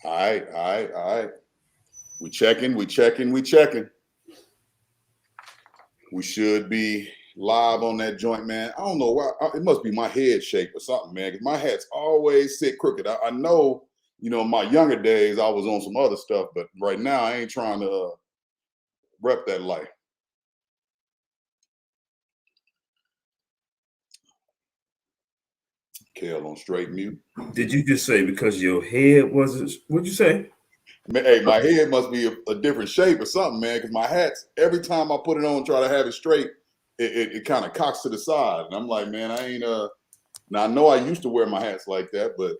All right. We checking. We should be live on that joint, man. I don't know why. It must be my head shape or something, man, because my hats always sit crooked. I know, in my younger days, I was on some other stuff, but right now I ain't trying to rep that life. Kale on straight mute. Did you just say because your head wasn't? What'd you say? Hey, my head must be a different shape or something, man, because my hats, every time I put it on, try to have it straight, it kind of cocks to the side. And I'm like, man, I ain't, now I know I used to wear my hats like that, but.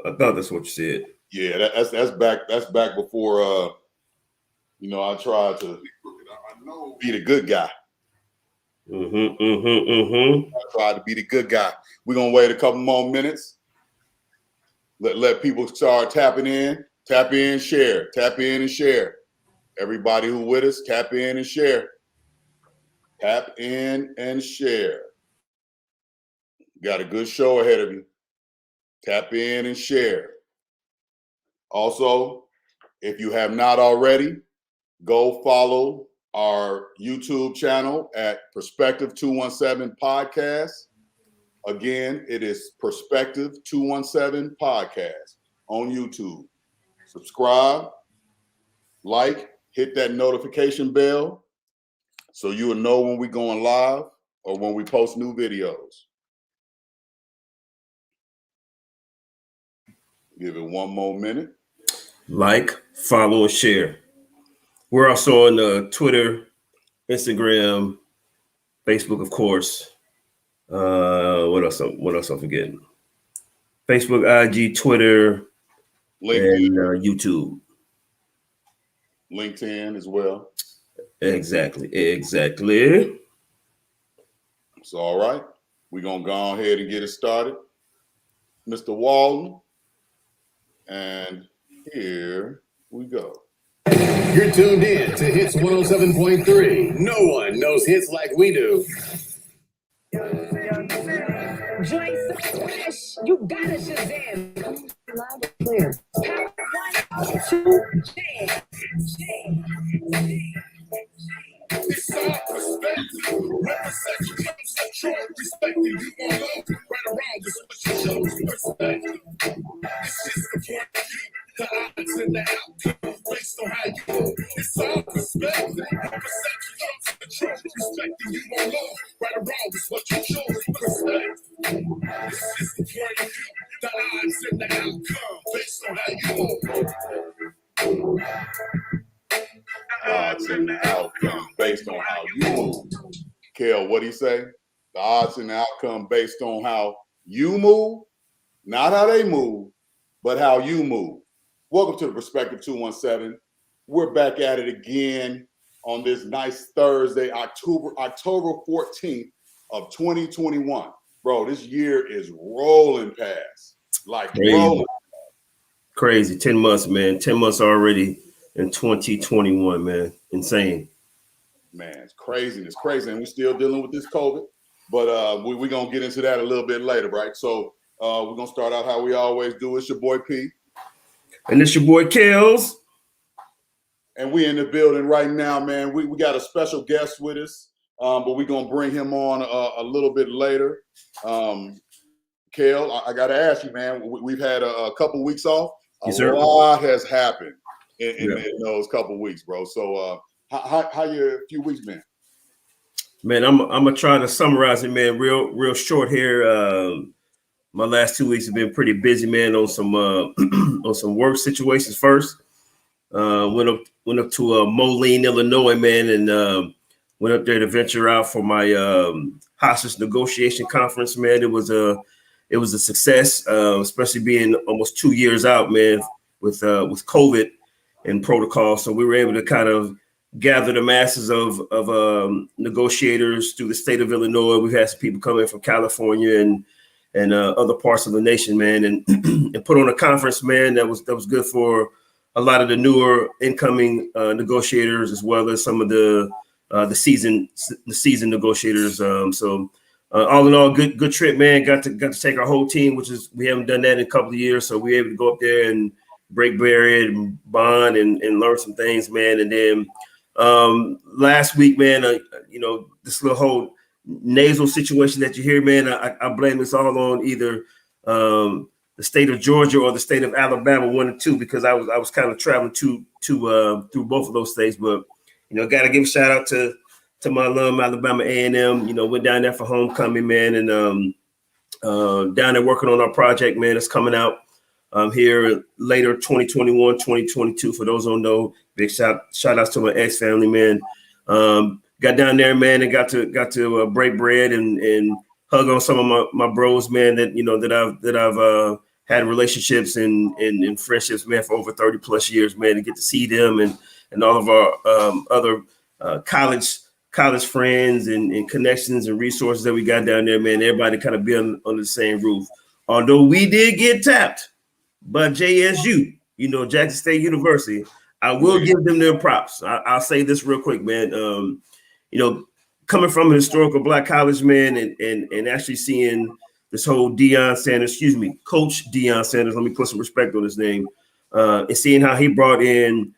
I thought that's what you said. Yeah, that's back before, I tried to be the good guy. I tried to be the good guy. We're going to wait a couple more minutes. Let people start tapping in. Tap in, share. Tap in and share. Everybody who with us, tap in and share. Tap in and share. Got a good show ahead of you. Tap in and share. Also, if you have not already, go follow our YouTube channel at Perspective 217 Podcast. Again, it is Perspective 217 Podcast on YouTube. Subscribe, like, hit that notification bell so you will know when we're going live or when we post new videos. Give it one more minute. Like, follow, and share. We're also on Twitter, Instagram, Facebook, of course. What else I'm forgetting? Facebook, IG, Twitter, LinkedIn. And YouTube. LinkedIn as well. Exactly. It's all right. We're going to go ahead and get it started. Mr. Walton. And here we go. You're tuned in to Hits 107.3. No one knows hits like we do. Joint so fresh, you gotta Shazam. Loud and clear. Power 1, 2, jam. It's all perspective. Represent jumps and short. Respecting you all over. Right around this what you chose. Perspective. It's just the point of view. The odds and the outcome based on how you move. It's all perspective. Represent jumps and short. Respecting you all over. Right around this what you chose. Perspective. It's just the point of view. The odds and the outcome based on how you move. Odds and the outcome based on how you move. Kel, what do you say? The odds and the outcome based on how you move, not how they move, but how you move. Welcome to the Perspective 217. We're back at it again on this nice Thursday, October 14th of 2021. Bro, this year is rolling past. Like rolling. Crazy. 10 months, man. 10 months already. In 2021, man. Insane. Man, it's crazy. And we're still dealing with this COVID. But we're going to get into that a little bit later, right? So we're going to start out how we always do. It's your boy P. And it's your boy Kels. And we in the building right now, man. We got a special guest with us, but we're going to bring him on a little bit later. Kel, I got to ask you, man. We've had a couple weeks off. Yes, sir. A lot has happened. In those couple weeks, bro. So how your few weeks been? Man, I'm gonna try to summarize it, man, real short here. My last 2 weeks have been pretty busy, man, on some on some work situations first. Went up to Moline, Illinois, man, and went up there to venture out for my hostage negotiation conference, man. It was a success, especially being almost 2 years out, man, with COVID and protocol. So we were able to kind of gather the masses of negotiators through the state of Illinois. We've had some people come in from California and other parts of the nation, man, and and put on a conference, man, that was good for a lot of the newer incoming negotiators, as well as some of the seasoned negotiators. So all in all, good trip, man. Got to take our whole team, which is we haven't done that in a couple of years, so we were able to go up there and break barrier and bond and learn some things, man. And then last week, man, this little whole nasal situation that you hear, man, I blame this all on either the state of Georgia or the state of Alabama, one or two, because I was kind of traveling through both of those states. But got to give a shout out to my alum, Alabama A&M. Went down there for homecoming, man, and down there working on our project, man. It's coming out here later 2021, 2022. For those who don't know, big shout outs to my ex family, man. Got down there, man, and got to break bread and hug on some of my bros, man, that I've had relationships and friendships, man, for over 30 plus years, man, and get to see them and all of our other college friends and connections and resources that we got down there, man. Everybody kind of be on the same roof. Although we did get tapped by JSU, Jackson State University, I will give them their props. I'll say this real quick, man. Coming from a historical Black college, man, and actually seeing this whole Coach Deion Sanders, let me put some respect on his name, and seeing how he brought in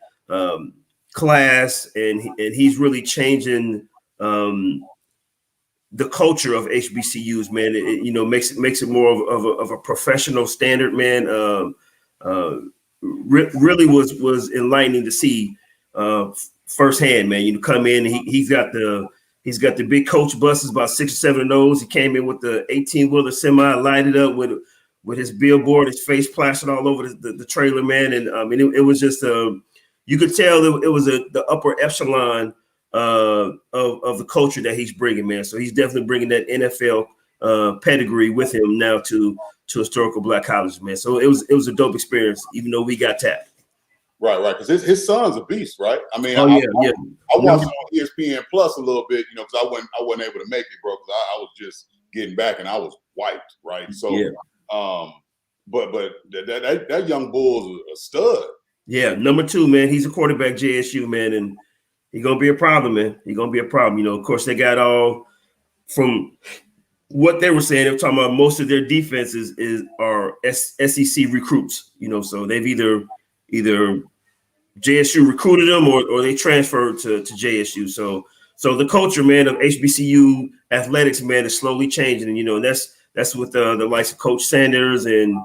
class and he's really changing the culture of HBCUs, man. It makes it more of a professional standard, man. Really was enlightening to see firsthand, man. Come in and he's got the big coach buses, about 6 or 7 of those. He came in with the 18-wheeler semi, lighted up with his billboard, his face plastered all over the trailer, man. And it was just you could tell it was the upper echelon of the culture that he's bringing, man. So he's definitely bringing that NFL pedigree with him now to historical Black colleges, man. So it was a dope experience, even though we got tapped. Right, because his son's a beast, right? I mean, I watched on ESPN Plus a little bit, because I wasn't able to make it, bro, because I was just getting back and I was wiped, right? So, but that young bull's a stud. Yeah, number 2, man. He's a quarterback, JSU, man, and he's gonna be a problem, man. He's gonna be a problem. Of course, they got all from what they were saying. They're talking about most of their defenses are SEC recruits. So they've either JSU recruited them or they transferred to JSU. So the culture, man, of HBCU athletics, man, is slowly changing. And that's with the likes of Coach Sanders and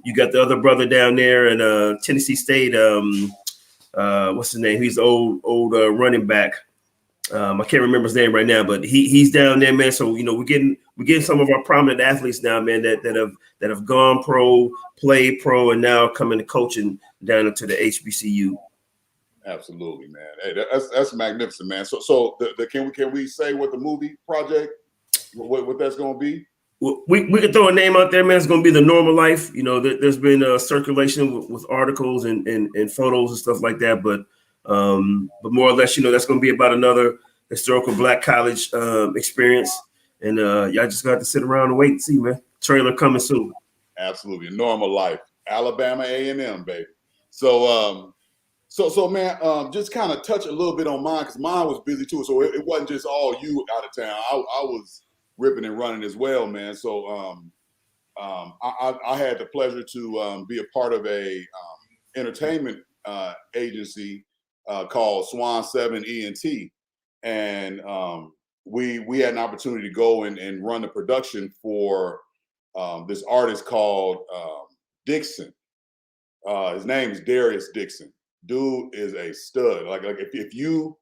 you got the other brother down there in Tennessee State. What's his name? He's the old running back. I can't remember his name right now, but he's down there, man. So we're getting some of our prominent athletes now, man, that have gone pro, played pro, and now coming to coaching down into the HBCU. Absolutely, man. Hey, that's magnificent, man. So can we say what the movie project, what that's going to be? We could throw a name out there, man. It's going to be The Normal Life. There's been circulation with articles and photos and stuff like that, but more or less, that's going to be about another historical Black college experience. And y'all just got to sit around and wait and see, man. Trailer coming soon. Absolutely. Normal Life. Alabama A&M, baby. So man, just kind of touch a little bit on mine, because mine was busy too. So it wasn't just all you out of town. I was ripping and running as well, man. So I had the pleasure to be a part of a entertainment agency called Swan 7 ENT, and we had an opportunity to go and run the production for this artist called Dixon. His name is Darius Dixon. Dude is a stud. Like if you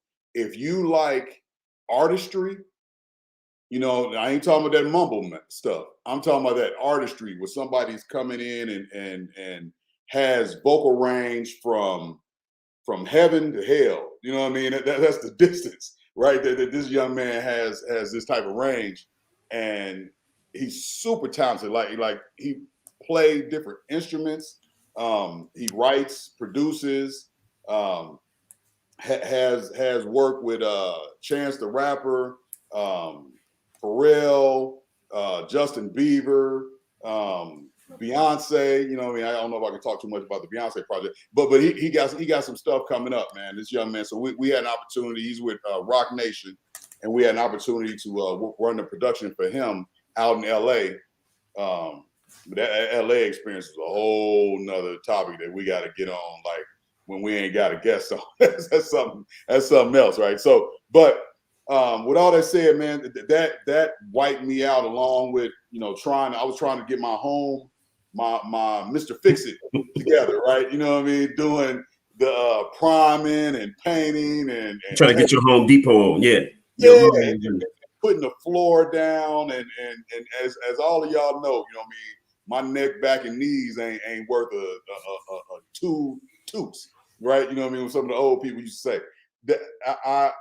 like artistry, I ain't talking about that mumble stuff. I'm talking about that artistry where somebody's coming in and has vocal range from heaven to hell. You know what I mean? That's the distance, right? That this young man has this type of range, and he's super talented. Like he played different instruments. He writes, produces, has worked with Chance the Rapper, Pharrell, Justin Bieber, Beyonce. I don't know if I can talk too much about the Beyonce project, but he got some stuff coming up, man. This young man. So we had an opportunity. He's with Rock Nation, and we had an opportunity to run the production for him out in LA. But that LA experience is a whole nother topic that we got to get on. Like when we ain't got a guest on, that's something else, right? So, but with all that said, man, that wiped me out. Along with I was trying to get my home, my Mr. Fix It together, right? You know what I mean? Doing the priming and painting and trying to get your Home Depot on, yeah. And putting the floor down and as all of y'all know, my neck, back, and knees ain't worth a two toots, right? You know what I mean? Some of the old people used to say that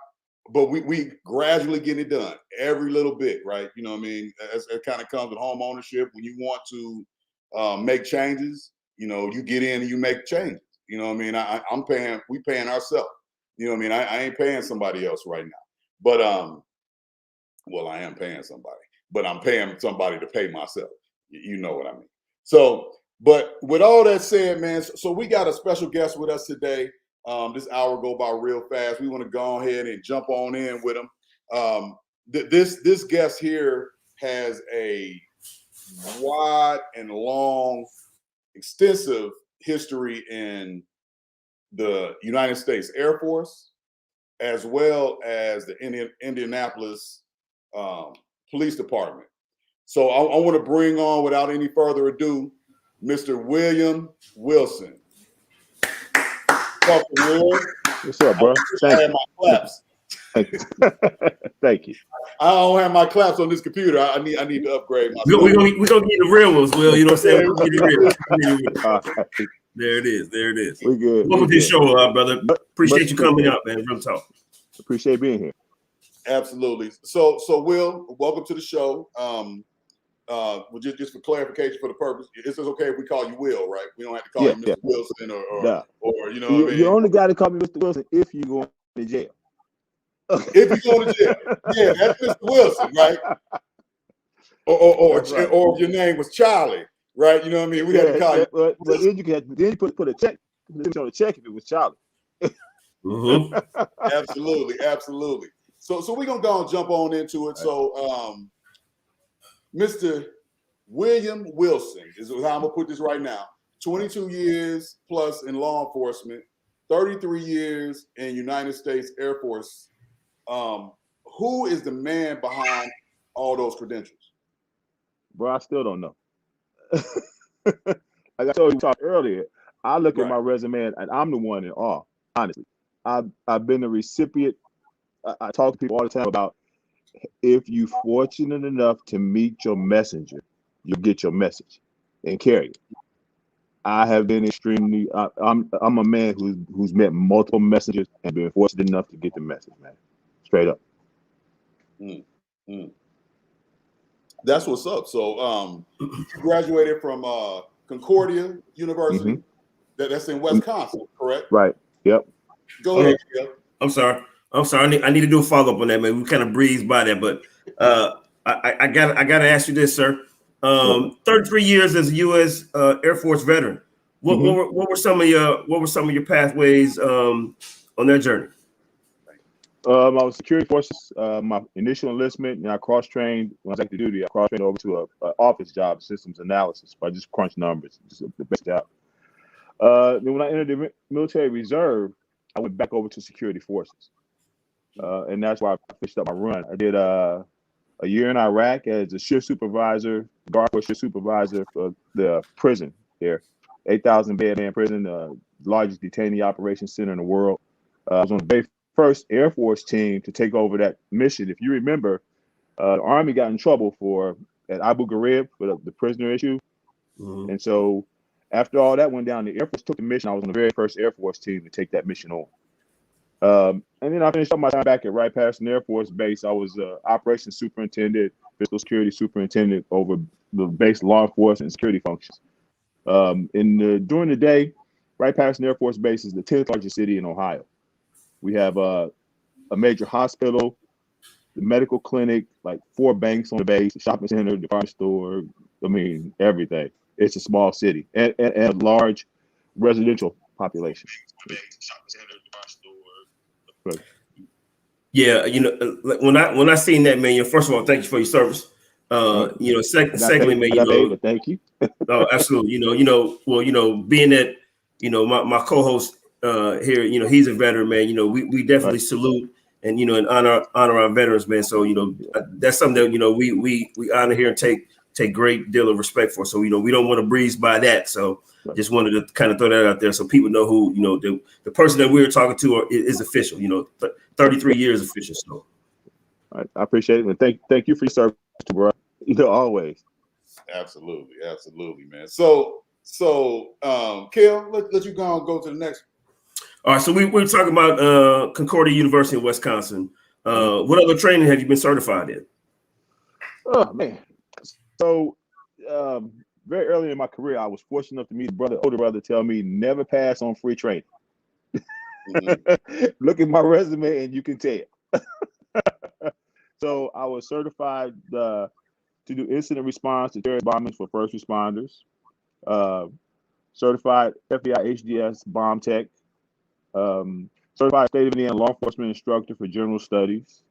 but we gradually get it done every little bit, right? You know what I mean? It kind of comes with home ownership. When you want to make changes, you get in and you make changes. You know what I mean? We paying ourselves. You know what I mean? I ain't paying somebody else right now. But well, I am paying somebody, but I'm paying somebody to pay myself. You know what I mean? So, but with all that said, man, so we got a special guest with us today. This hour go by real fast. We want to go ahead and jump on in with him. This guest here has a wide and long, extensive history in the United States Air Force, as well as the Indianapolis Police Department. So I want to bring on, without any further ado, Mr. William Wilson. Welcome, Will. What's up, bro? I have my claps. Thank you. I don't have my claps on this computer. I need to upgrade my. We're gonna get the real ones, Will. You know what I'm saying? We're gonna get the real. There it is. There it is. We good. Welcome to the show, brother. Appreciate you coming out, man. Real talk. Appreciate being here. Absolutely. So Will, welcome to the show. Just for clarification, for the purpose, it's okay if we call you Will, right? We don't have to call you Mr. Wilson or you know what I mean? You only got to call me Mr. Wilson if you go to jail. If you go to jail, yeah, that's Mr. Wilson, right? Or if your name was Charlie, right? You know what I mean? We had to call you. But then you put a check on the check if it was Charlie. Mm-hmm. Absolutely. So we're gonna go and jump on into it. So Mr. William Wilson is how I'm gonna put this right now. 22 years plus in law enforcement, 33 years in United States Air Force. Who is the man behind all those credentials? Bro, I still don't know. Like I told you earlier, I look at my resume and I'm the one in awe. Honestly, I've been a recipient. I talk to people all the time about, if you're fortunate enough to meet your messenger, you'll get your message and carry it. I have been extremely. I'm a man who's met multiple messengers and been fortunate enough to get the message, man. Straight up. That's what's up. So you graduated from Concordia University. Mm-hmm. That's in Wisconsin, correct? Right. Yep. Go ahead. I'm sorry. I need to do a follow up on that, man. We kind of breezed by that, but I got to ask you this, sir. 33 years as a U.S. Air Force veteran. What were some of your pathways on that journey? I was security forces. My initial enlistment, and I cross-trained when I was active duty. I cross-trained over to an office job, systems analysis. I just crunch numbers, just the best job. Then when I entered the military reserve, I went back over to security forces, and that's why I finished up my run. I did a year in Iraq as a shift supervisor, guard force shift supervisor for the prison there, 8,000 bed man prison, the largest detainee operations center in the world. I was on the very first Air Force team to take over that mission. If you remember, the Army got in trouble at Abu Ghraib for the prisoner issue. Mm-hmm. And so after all that went down, the Air Force took the mission. I was on the very first Air Force team to take that mission on. And then I finished up my time back at Wright-Patterson Air Force Base. I was operations superintendent, physical security superintendent over the base law enforcement and security functions. During the day, Wright-Patterson Air Force Base is the 10th largest city in Ohio. We have a major hospital, the medical clinic, like 4 banks on the base, the shopping center, the department store. I mean, everything. It's a small city and a large residential population. Yeah, when I seen that, man, first of all, thank you for your service. Secondly, man, but thank you. Oh, absolutely. Being that, my co-host here, he's a veteran, man. We definitely salute and honor our veterans, man. So that's something that we honor here and take great deal of respect for. So we don't want to breeze by that. So just wanted to kind of throw that out there so people know who the person that we were talking to is official. 33 years official. So I appreciate it, and thank you for your service, bro. Always. Absolutely, man. So, Kel, let you go to the next. All right, so we're talking about Concordia University in Wisconsin. What other training have you been certified in? Oh man, so very early in my career, I was fortunate enough to meet older brother tell me never pass on free training. Mm-hmm. Look at my resume and you can tell. So I was certified to do incident response to terrorist bombings for first responders. Certified FBI HDS bomb tech. Certified state of Indiana law enforcement instructor for general studies.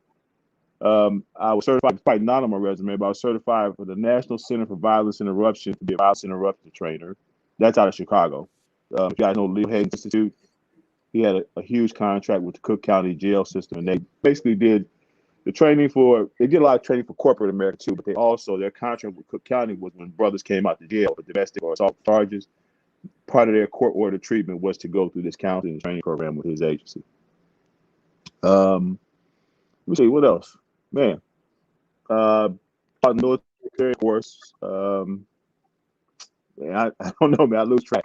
I was certified, it's probably not on my resume, but I was certified for the National Center for Violence Interruption to be a violence interruption trainer. That's out of Chicago. If you guys know Leo Hayden Institute, he had a huge contract with the Cook County jail system, and they basically did the training they did a lot of training for corporate America too, but their contract with Cook County was when brothers came out to jail for domestic or assault charges. Part of their court order treatment was to go through this counseling and training program with his agency. Let me see, what else? Man, military course. Man, I don't know, man. I lose track.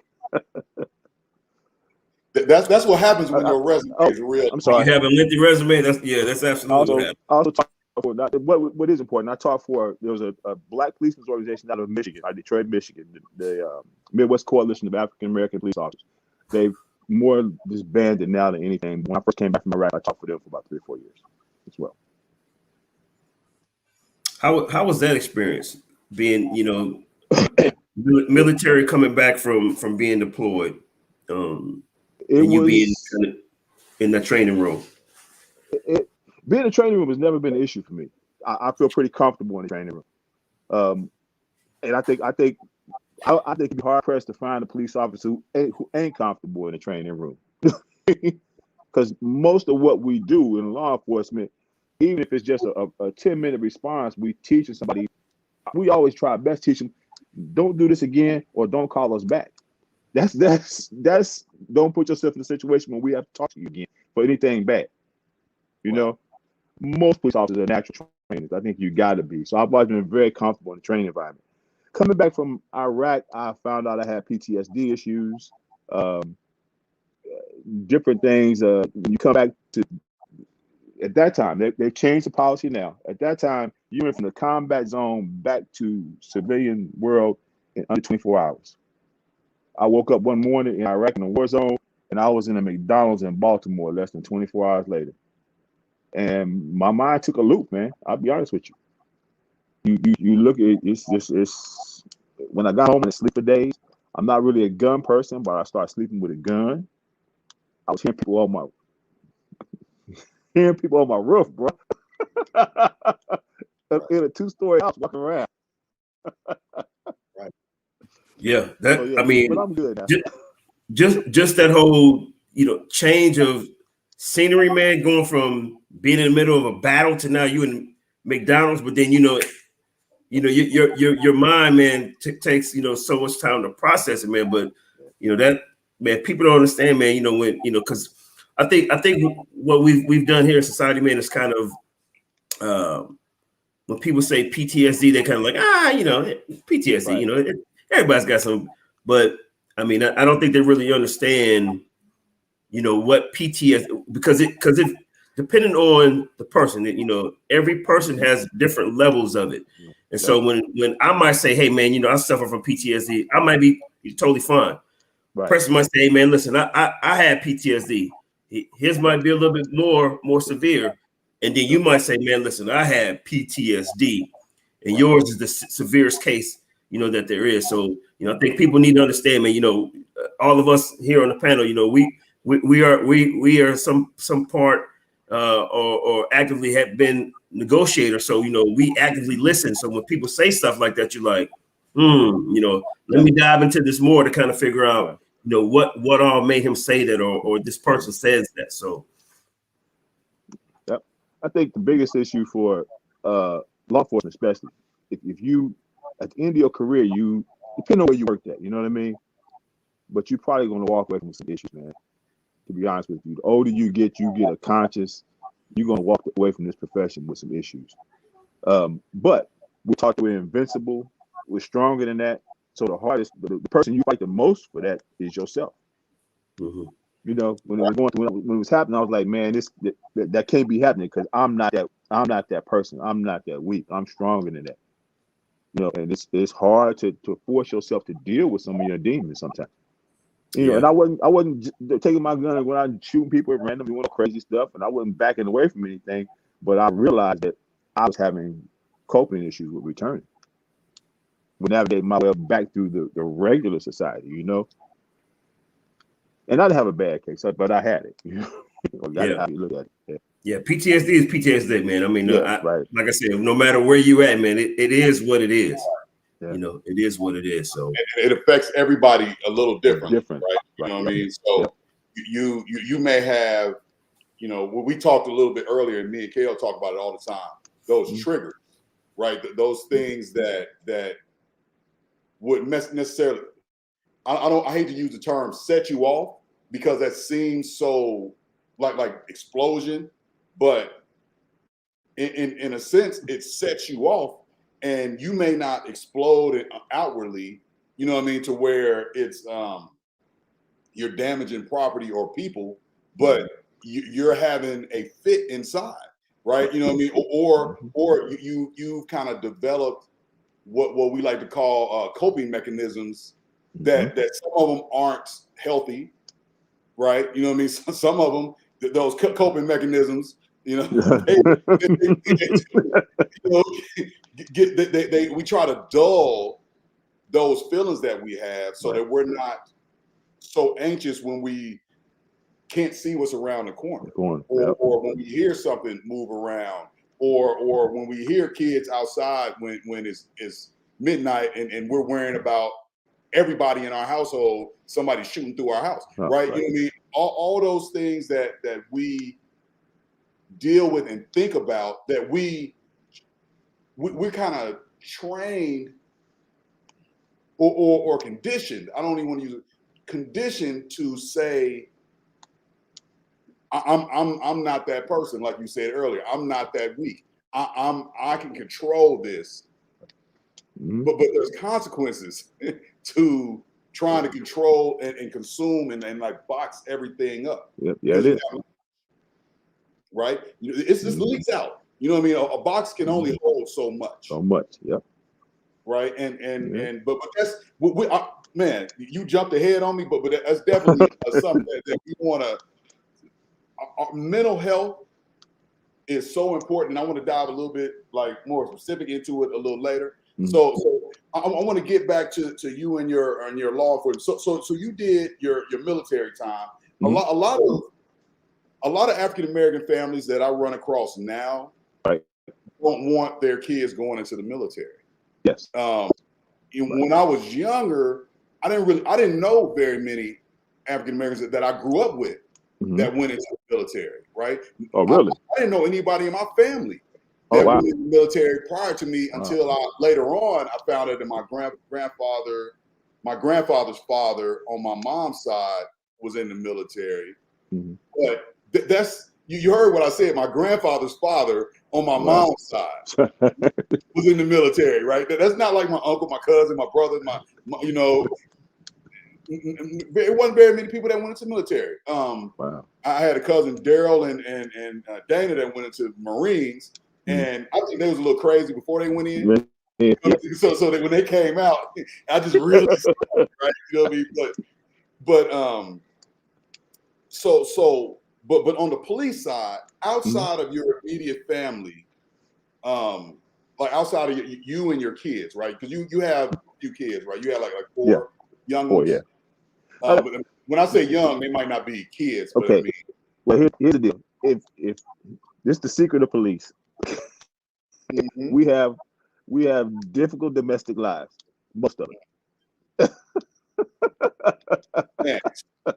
That's what happens when your resume is real. I'm sorry. You have a lengthy resume. That's absolutely what happens. Also talk for what is important. I taught there was a black policemen's organization out of Michigan, Detroit, Michigan, the Midwest Coalition of African American Police Officers. They've more disbanded now than anything. When I first came back from Iraq, I taught for them for about 3 or 4 years as well. How was that experience being, military coming back from being deployed? Being in the training room. Being in the training room has never been an issue for me. I feel pretty comfortable in the training room, and I think it'd be hard pressed to find a police officer who ain't comfortable in the training room, because most of what we do in law enforcement, even if it's just a 10-minute response, we teaching somebody. We always try our best to teach them, don't do this again or don't call us back. That's don't put yourself in a situation where we have to talk to you again for anything bad. Most police officers are natural trainers. I think you got to be. So I've always been very comfortable in the training environment. Coming back from Iraq, I found out I had PTSD issues, different things. When you come back to, at that time, they've changed the policy now. At that time, you went from the combat zone back to civilian world in under 24 hours. I woke up one morning in Iraq in a war zone, and I was in a McDonald's in Baltimore less than 24 hours later. And my mind took a loop, man. I'll be honest with you. You look at it's when I got home and sleep for days. I'm not really a gun person, but I started sleeping with a gun. I was hearing people on my roof, bro. In a 2-story house walking around. Yeah, I mean, but I'm good now. Just that whole change of scenery, man, going from being in the middle of a battle to now you in McDonald's, but then your mind, man, takes so much time to process it, man. But that, man, people don't understand, man. When because I think what we've done here in society, man, is kind of when people say PTSD, they kind of like PTSD, right. Everybody's got some, but I mean, I don't think they really understand, what PTSD, because it depending on the person, every person has different levels of it. And so when I might say, hey man, I suffer from PTSD, I might be totally fine. Right. Person might say, hey man, listen, I had PTSD. His might be a little bit more severe. And then you might say, man, listen, I had PTSD, and yours is the severest case, that there is. So, I think people need to understand, man, all of us here on the panel, we are some part or actively have been negotiator. So, we actively listen. So when people say stuff like that, you're like, let me dive into this more to kind of figure out, what all made him say that, or this person says that. So, yep. I think the biggest issue for law enforcement, especially, if you at the end of your career, you depending on where you worked at, you know what I mean? But you're probably going to walk away from some issues, man. To be honest with you, the older you get a conscious, you're going to walk away from this profession with some issues. But we talked, we're invincible, we're stronger than that. So the hardest, the person you fight the most for that is yourself. mm-hmm. When it was happening, I was like, man, that can't be happening because I'm not that person. I'm not that weak. I'm stronger than that. And it's hard to force yourself to deal with some of your demons sometimes. And I wasn't taking my gun when I'm shooting people at random, doing crazy stuff, and I wasn't backing away from anything. But I realized that I was having coping issues with returning, with navigating my way back through the regular society, And I didn't have a bad case, but I had it. That's how you look at it. Yeah, PTSD is PTSD, man. I mean, right. Like I said, no matter where you at, man, it is what it is. Yeah. It is what it is. So it affects everybody a little different, right? You know what I mean? So you may have, when we talked a little bit earlier, and me and Kale talk about it all the time, those triggers, right? Those things that would necessarily, I hate to use the term set you off because that seems so like explosion, but in a sense, it sets you off. And you may not explode outwardly, you know what I mean, to where it's you're damaging property or people, but you're having a fit inside, right? You know what I mean, or you kind of developed what we like to call coping mechanisms that some of them aren't healthy, right? You know what I mean. Some of them, those coping mechanisms, we try to dull those feelings that we have so that we're not so anxious when we can't see what's around the corner, or when we hear something move around, or when we hear kids outside when it's midnight and we're worrying about everybody in our household, somebody shooting through our house, right? You know what I mean? All those things that we deal with and think about, that we're kind of trained or conditioned. I don't even want to use it. Conditioned to say, I'm not that person, like you said earlier. I'm not that weak. I can control this, but there's consequences to trying to control and consume and like box everything up. Yeah, it is. Right? It's just leaks out. You know what I mean? A box can only hold so much. So much, yep. Right? But that's man, you jumped ahead on me, but that's definitely something that we want to. Our mental health is so important, and I want to dive a little bit more specific into it a little later. So I want to get back to you and your law enforcement. So you did your military time. A lot of African American families that I run across now don't want their kids going into the military. Yes. When I was younger, I didn't know very many African Americans that I grew up with that went into the military. Right? Oh, really? I didn't know anybody in my family that went into the military prior to me until later on I found out that my grandfather's father on my mom's side was in the military. But that's you heard what I said. My grandfather's father on my mom's side was in the military, right? That's not like my uncle, my cousin, my brother, my it wasn't very many people that went into the military. I had a cousin, Daryl and Dana, that went into Marines, and I think they was a little crazy before they went in. So that when they came out, I just really right, you know what I mean? But on the police side, outside of your immediate family, like outside of you and your kids, right? Because you have a few kids, right? You have like 4 young ones. But when I say young, they might not be kids. But okay. I mean, Well, here's the deal. if this is the secret of police, Mhm. we have difficult domestic lives, most of it. Man,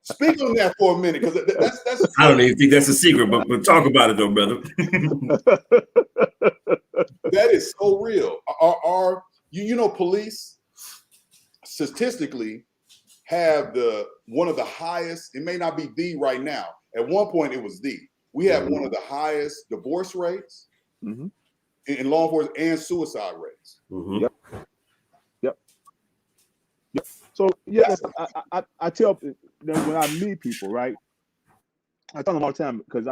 speak on that for a minute, because that's I don't even think that's a secret, but talk about it though, brother. that is so real. You know, police statistically have one of the highest. It may not be the right now. At one point, it was the. We have one of the highest divorce rates Mhm. in law enforcement and suicide rates. Mhm. Yep. So yeah, I tell them when I meet people, right? I tell them all the time because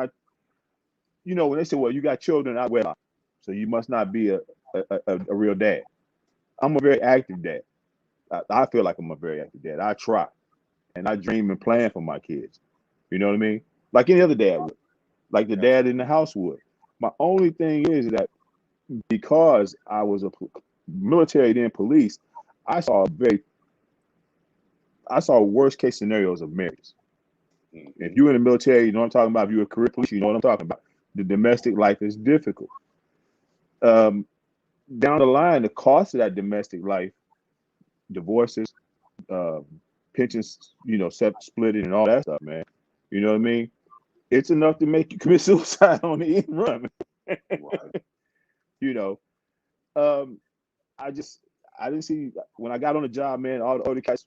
when they say, "Well, you got children," I wear, so you must not be a real dad. I'm a very active dad. I feel like I'm a very active dad. I try, and I dream and plan for my kids. You know what I mean? Like any other dad would, like the dad in the house would. My only thing is that because I was a military then police, I saw worst case scenarios of marriages. If you're in the military, you know what I'm talking about. If you're a career police, you know what I'm talking about. The domestic life is difficult. Down the line, the cost of that domestic life, divorces, pensions, splitting and all that stuff, man. You know what I mean? It's enough to make you commit suicide on the end run. Right. You know, I didn't see when I got on the job, man. All the guys,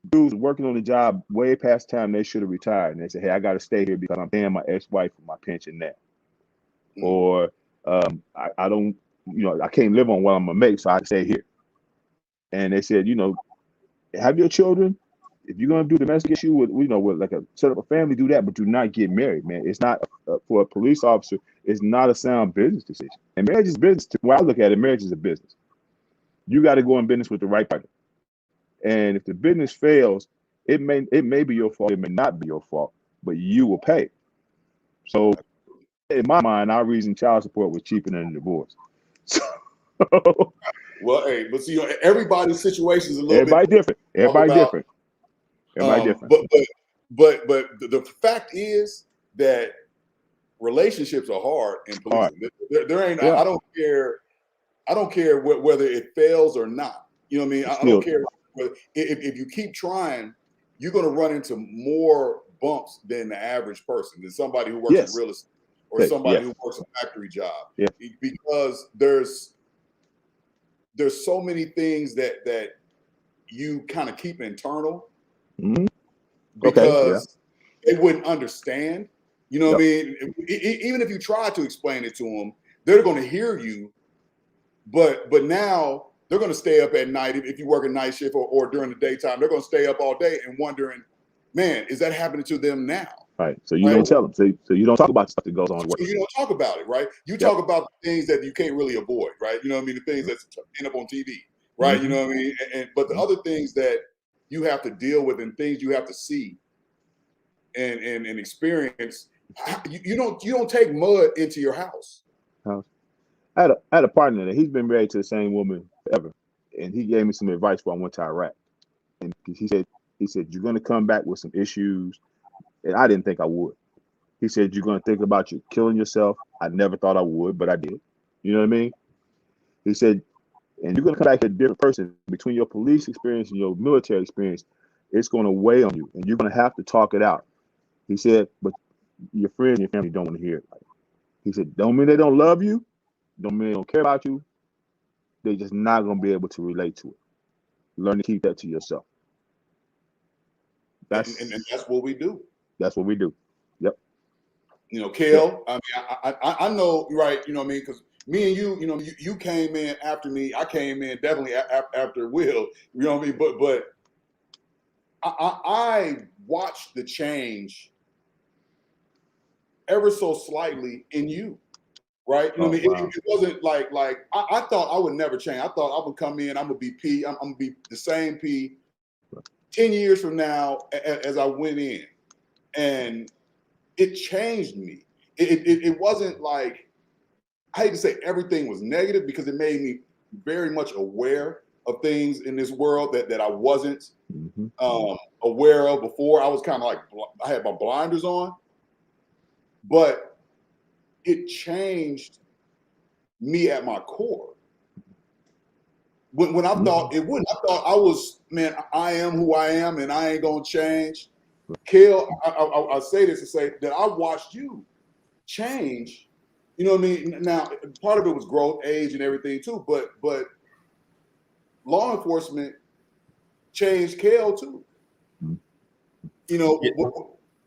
dudes working on the job way past time they should have retired, and they said, "Hey, I got to stay here because I'm paying my ex-wife for my pension now," or I don't, I can't live on what I'm gonna make, so I stay here. And they said, have your children. If you're gonna do domestic issue with like a set up a family, do that, but do not get married, man. It's not for a police officer. It's not a sound business decision. And marriage is business. When I look at it, marriage is a business. You got to go in business with the right partner. And if the business fails, it may be your fault. It may not be your fault, but you will pay. So in my mind, our reason child support was cheaper than a divorce. So, Well, hey, but see, everybody's situation is a little everybody bit different. Everybody about, different. Everybody different. But the fact is that relationships are hard in policing. There ain't. Yeah. I don't care. I don't care whether it fails or not. You know what I mean? I don't care whether, if you keep trying, you're going to run into more bumps than the average person, than somebody who works in real estate or somebody who works a factory job. Yeah. Because there's so many things that you kind of keep internal Mm-hmm. because they wouldn't understand. You know what I Yep. mean? Even if you try to explain it to them, they're going to hear you. But now they're going to stay up at night if you work a night shift or during the daytime. They're going to stay up all day and wondering, man, is that happening to them now? Right. So you don't tell them. So you don't talk about stuff that goes on at work. So you don't talk about it, right? You talk about the things that you can't really avoid, right? You know what I mean? The things that end up on TV, right? Mm-hmm. You know what I mean? But the other things that you have to deal with and things you have to see and experience, you don't take mud into your house. I had a partner that he's been married to the same woman forever, and he gave me some advice when I went to Iraq. And he said, you're going to come back with some issues, and I didn't think I would. He said, you're going to think about you killing yourself. I never thought I would, but I did. You know what I mean? He said, and you're going to come back a different person. Between your police experience and your military experience, it's going to weigh on you, and you're going to have to talk it out. He said, but your friends and your family don't want to hear it. He said, don't mean they don't love you. Don't mean they don't care about you. They're just not going to be able to relate to it. Learn to keep that to yourself. And that's what we do. That's what we do. Yep. You know, Kel, I mean, I know, right, you know what I mean? Because me and you, you know, you came in after me. I came in definitely after Will, you know what I mean? But I watched the change ever so slightly in you. Right, you know what I mean. Wow. It wasn't like I thought I would never change. I thought I would come in. I'm gonna be P. I'm gonna be the same P. 10 years from now, as I went in, and it changed me. It wasn't like, I hate to say everything was negative because it made me very much aware of things in this world that I wasn't aware of before. I was kind of like, I had my blinders on, but it changed me at my core. When I thought it wouldn't, I thought I was, man, I am who I am and I ain't gonna change. Kale, I say this to say that I watched you change. You know what I mean? Now, part of it was growth, age, and everything too, but law enforcement changed Kale too. You know,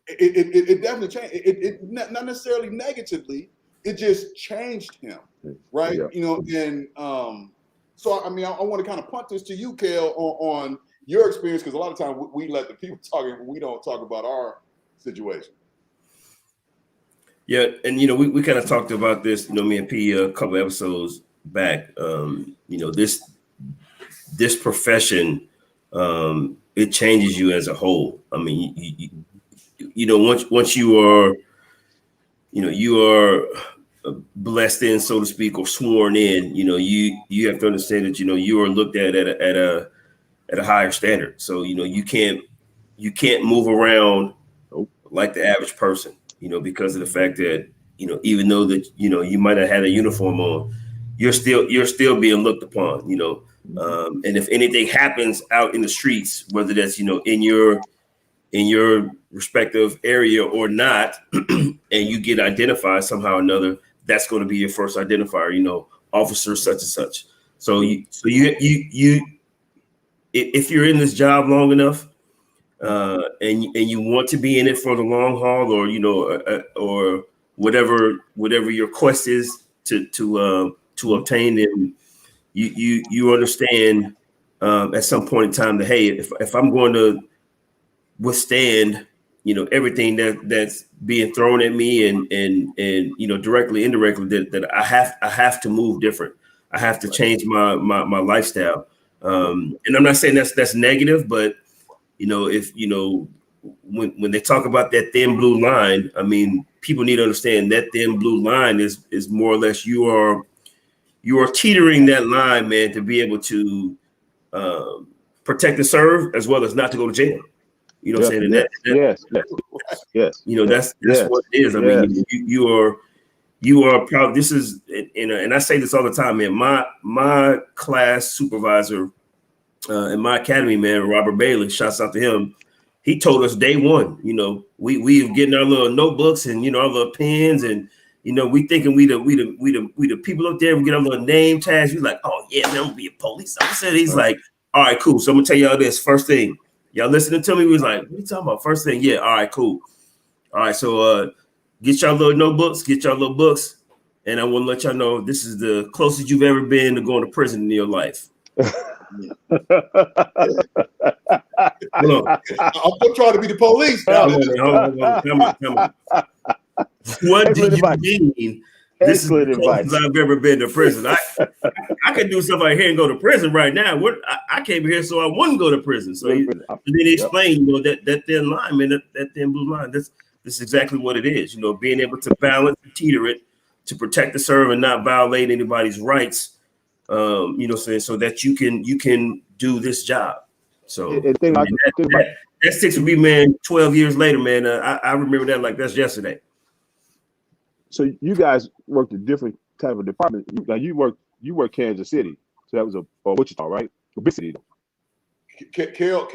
it definitely changed. It not necessarily negatively. It just changed him, right? Yeah. You know, and so I mean, I want to kind of punt this to you, Kale, on your experience, because a lot of times we let the people talk and we don't talk about our situation. Yeah, and you know, we kind of talked about this, you know, me and P a couple episodes back. You know, this profession, it changes you as a whole. I mean, you know, once you are, you know, you are blessed in, so to speak, or sworn in, you know, you have to understand that, you know, you are looked at a higher standard. So, you know, you can't move around like the average person, you know, because of the fact that, you know, even though that, you know, you might have had a uniform on, you're still being looked upon, you know. And if anything happens out in the streets, whether that's, you know, in your respective area or not, and you get identified somehow or another, that's going to be your first identifier, you know, officer such and such. So you if you're in this job long enough, and you want to be in it for the long haul, or you know, or whatever your quest is to obtain them, you understand at some point in time that, hey, if I'm going to withstand, you know, everything that's being thrown at me and you know, directly, indirectly, that I have to move different. I have to change my lifestyle. And I'm not saying that's negative, but you know, if you know, when they talk about that thin blue line, I mean, people need to understand that thin blue line is more or less you are teetering that line, man, to be able to protect and serve, as well as not to go to jail. You know what I'm saying? Yes. You know, that's what it is. I mean, you are probably, this is, and I say this all the time, man. My class supervisor in my academy, man, Robert Bailey, shouts out to him. He told us day one, you know, we were getting our little notebooks and, you know, our little pens, and you know, we thinking we the people up there. We get our little name tags. We like, oh yeah, man, I'm gonna be a police officer. He's like, all right, cool. So I'm gonna tell y'all this first thing. Y'all listening to me? We was like, what are you talking about? First thing, yeah. All right, cool. All right, so get y'all little notebooks, get y'all little books, and I want to let y'all know this is the closest you've ever been to going to prison in your life. I'm trying to be the police. Hold on. What do you mean? This is the closest I've ever been to prison. I could do stuff like here and go to prison right now. I came here so I wouldn't go to prison. So then he explained, you know, that thin line, man, that thin blue line. This is exactly what it is. You know, being able to balance and teeter it to protect the serve and not violate anybody's rights. You know, so that you can do this job. So that sticks with me, man. 12 years later, man. I remember that like that's yesterday. So you guys worked a different type of department. Like you worked Kansas City, so that was a Wichita, right? A big city. Kale,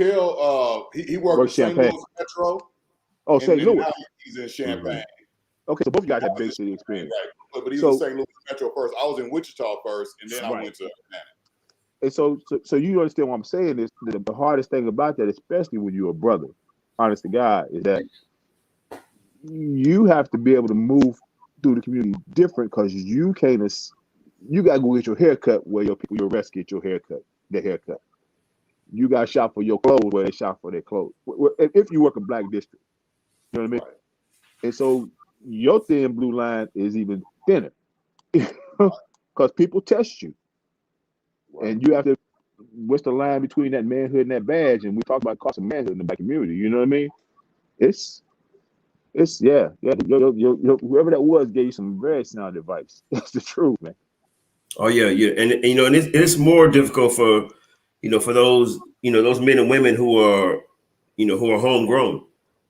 he worked in St. Louis Metro. Oh, St. Louis. Now he's in Champaign. Mm-hmm. Okay, so both of you guys have big city experience. Right. But he's in St. Louis Metro first. I was in Wichita first, and then I went to Atlanta. And so you understand what I'm saying is the hardest thing about that, especially when you're a brother, honest to God, is that you have to be able to move through the community different, because you got to go get your haircut where your people you arrest get their haircut. You got to shop for your clothes where they shop for their clothes. If you work a black district, you know what I mean? Right. And so your thin blue line is even thinner because people test you. Right. And you have to, what's the line between that manhood and that badge? And we talk about cost of manhood in the black community. You know what I mean? It's yeah. Whoever that was gave you some very sound advice. That's the truth, man. Oh yeah, and you know, and it's more difficult for, you know, for those, you know, those men and women who are, you know, who are homegrown.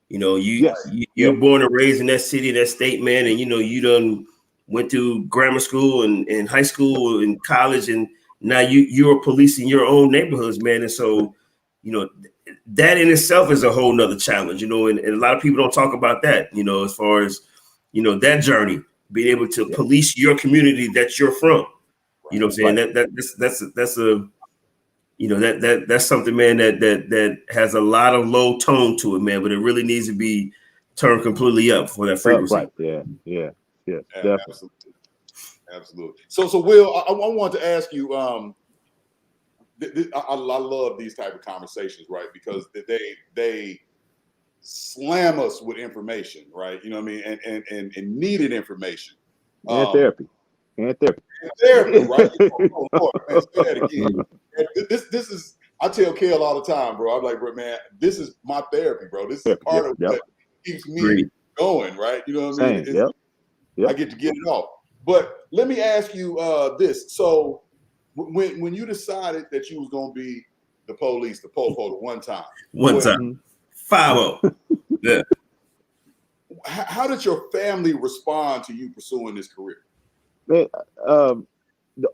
You know, you're born and raised in that city, that state, man, and you know, you done went through grammar school and high school and college, and now you're policing your own neighborhoods, man. And so, that in itself is a whole nother challenge, and a lot of people don't talk about that, as far as, that journey, being able to police your community that you're from. You know what I'm saying? That's something, man, that has a lot of low tone to it, man, but it really needs to be turned completely up for that frequency. Right. Yeah. Definitely. Absolutely. So Will, I want to ask you, I love these type of conversations, right? Because they slam us with information, right? You know what I mean? And needed information. And therapy. And therapy, right? Oh, Lord, man, say that again. This is, I tell Kel all the time, bro. I'm like, bro, man, this is my therapy, bro. This is part of what keeps me going, right? You know what I mean? I get to get it off. But let me ask you this. So when you decided that you was going to be the police, the po-po, the one time. 5-0. Yeah. How did your family respond to you pursuing this career? The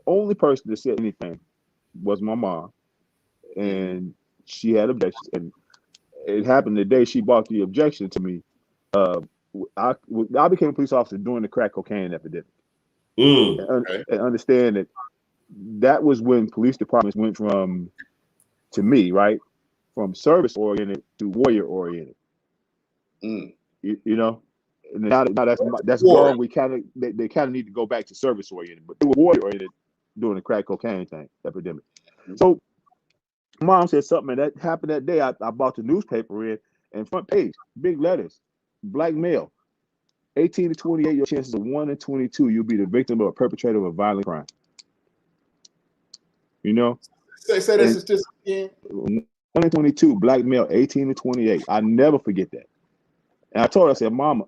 only person that said anything was my mom, and she had objections. And it happened the day she brought the objection to me. I became a police officer during the crack cocaine epidemic. And understand that was when police departments went from, to me, right, from service oriented to warrior oriented. And now that's gone. We they kind of need to go back to service oriented, but they were warrior oriented during the crack cocaine thing epidemic. So mom said something that happened that day. I bought the newspaper in, and front page, big letters, black male, 18 to 28, your chances are 1 in 22 you'll be the victim or a perpetrator of a violent crime. Say that statistic again. 1 in 22, black male, 18 to 28. I never forget that. And I told her, I said, Mama,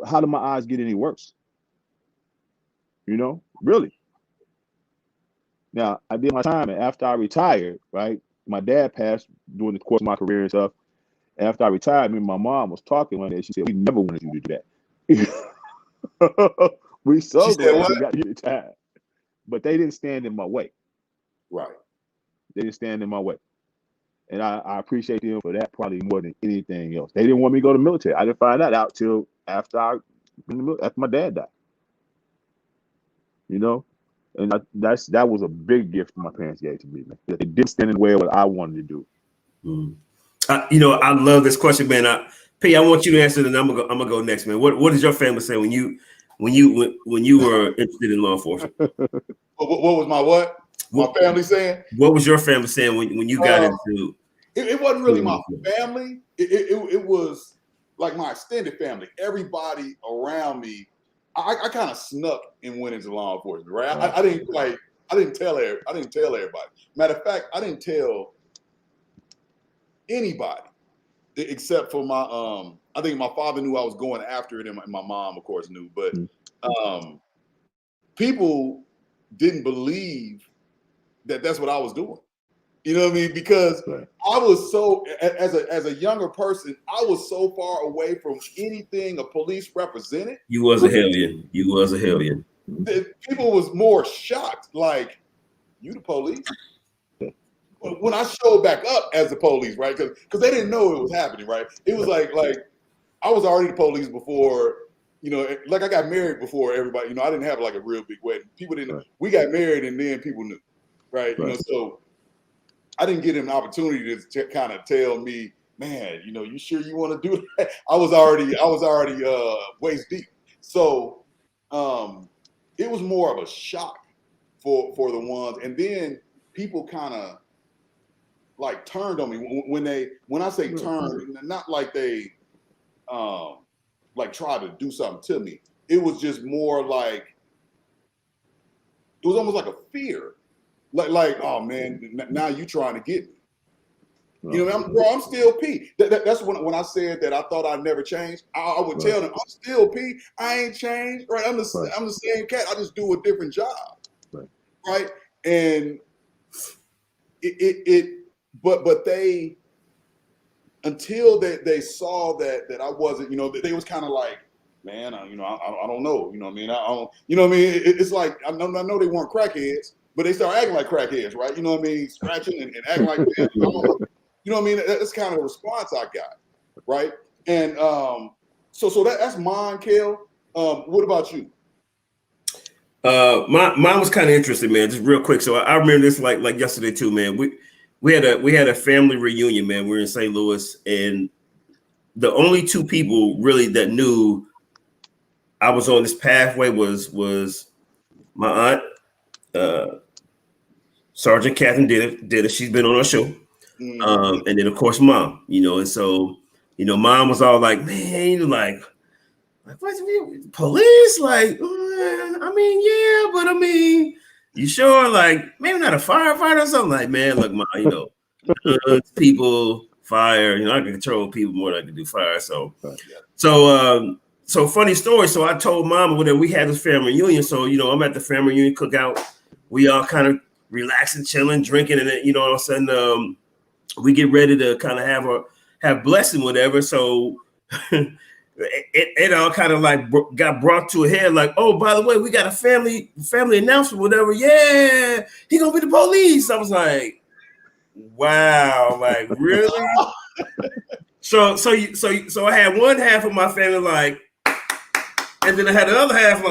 how do my eyes get any worse? Really. Now, I did my time, and after I retired, right, my dad passed during the course of my career and stuff. After I retired, me and my mom was talking one day. She said, we never wanted you to do that. We so glad we got you retired. But they didn't stand in my way. Right. They didn't stand in my way. And I appreciate them for that probably more than anything else. They didn't want me to go to the military. I didn't find that out till after my dad died. And that was a big gift my parents gave to me, man. They didn't stand in the way of what I wanted to do. I love this question, man. P, I want you to answer, and I'm gonna go next, man. What did your family say when you were interested in law enforcement? What was my family saying? What was your family saying when you got into? It wasn't really my family. It was like my extended family. Everybody around me. I kind of snuck and went into law enforcement, right? I didn't tell everybody. Matter of fact, I didn't tell anybody except for my I think my father knew I was going after it, and my mom, of course, knew. But people didn't believe that that's what I was doing. You know what I mean? Because I was so, as a younger person, I was so far away from anything a police represented. You was a hellion. People was more shocked, like, you the police? When I showed back up as the police, right? Because they didn't know it was happening, right? It was like I was already the police before, like I got married before everybody. I didn't have like a real big wedding. People didn't. Right. We got married and then people knew, right? So I didn't get an opportunity to kind of tell me, man, you sure you want to do that? I was already waist deep. So it was more of a shock for the ones, and then people kind of like turned on me when I say turned, not like they like tried to do something to me. It was just more like it was almost like a fear. Like, oh man, now you trying to get me. I'm still P. That's when I said that I thought I'd never change. I would tell them I'm still P. I ain't changed. Right? I'm the same cat. I just do a different job. Right? And but they, until they saw that I wasn't, they was kind of like man, I don't know. You know what I mean? I don't. You know what I mean? It's like I know they weren't crackheads, but they start acting like crackheads, right? You know what I mean? Scratching and acting like that. You know what I mean? That's kind of the response I got, right? And so that's mine, Kel. What about you? Mine was kind of interesting, man. Just real quick. So I remember this like yesterday too, man. We had a family reunion, man. We were in St. Louis, and the only two people really that knew I was on this pathway was my aunt, Sergeant Catherine did it. She's been on our show. And then of course mom, and so, mom was all like, man, like what's police? Like, I mean, yeah, but I mean, you sure? Like, maybe not a firefighter or something. Like, man, look, mom, people, fire, I can control people more than I can do fire. So funny story. So I told mom when we had this family reunion. So, I'm at the family reunion cookout. We all kind of relaxing, chilling, drinking, and then, all of a sudden, we get ready to kind of have blessing, whatever. So it all kind of like got brought to a head. Like, oh, by the way, we got a family announcement, whatever. Yeah, he gonna be the police. I was like, wow, like really? So I had one half of my family like, and then I had the other half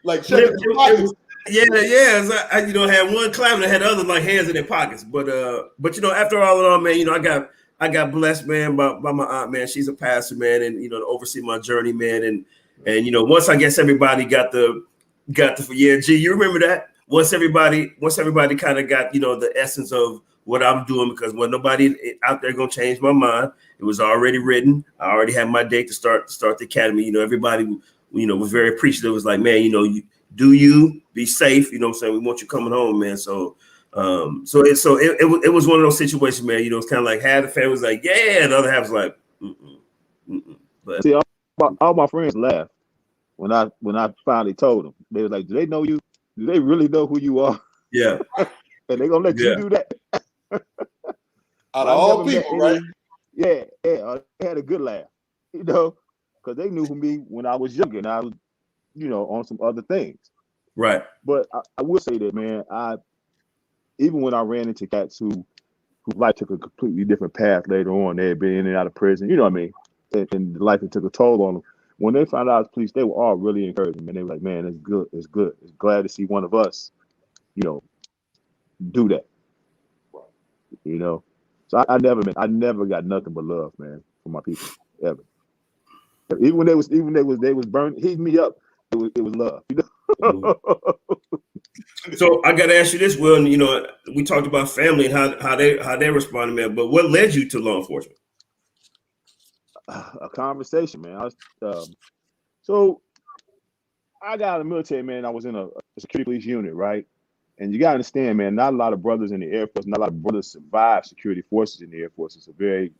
like checking their pockets. Yeah. So I had one clapping, I had the other like hands in their pockets. But after all in all, man, I got blessed, man, by my aunt, man. She's a pastor, man, and to oversee my journey, man. And once I guess everybody got the G, you remember that? Once everybody kind of got the essence of what I'm doing, because when nobody out there gonna change my mind, it was already written. I already had my date to start the academy. Everybody was very appreciative. It was like, man, you be safe. You know what I'm saying? We want you coming home, man. So it was one of those situations, man. It's kind of like half the family was like, yeah, and the other half was like, But see, all my friends laughed when I finally told them. They was like, do they know you? Do they really know who you are? Yeah. And they gonna let you do that? Out of all people, right? Yeah. They had a good laugh, because they knew me when I was younger and I was, on some other things. Right. But I will say that, man, even when I ran into cats who life took a completely different path later on, they had been in and out of prison, you know what I mean? And life had took a toll on them. When they found out I was police, they were all really encouraging, and they were like, man, it's good. It's good. It's glad to see one of us, do that. So I never got nothing but love, man, from my people, ever. Even when they was burning, heating me up, it was love. So I got to ask you this, Will. And, we talked about family and how they responded, man. But what led you to law enforcement? A conversation, man. So I got out of the military, man. I was in a security police unit, right? And you got to understand, man, not a lot of brothers in the Air Force, not a lot of brothers survive security forces in the Air Force. It's a very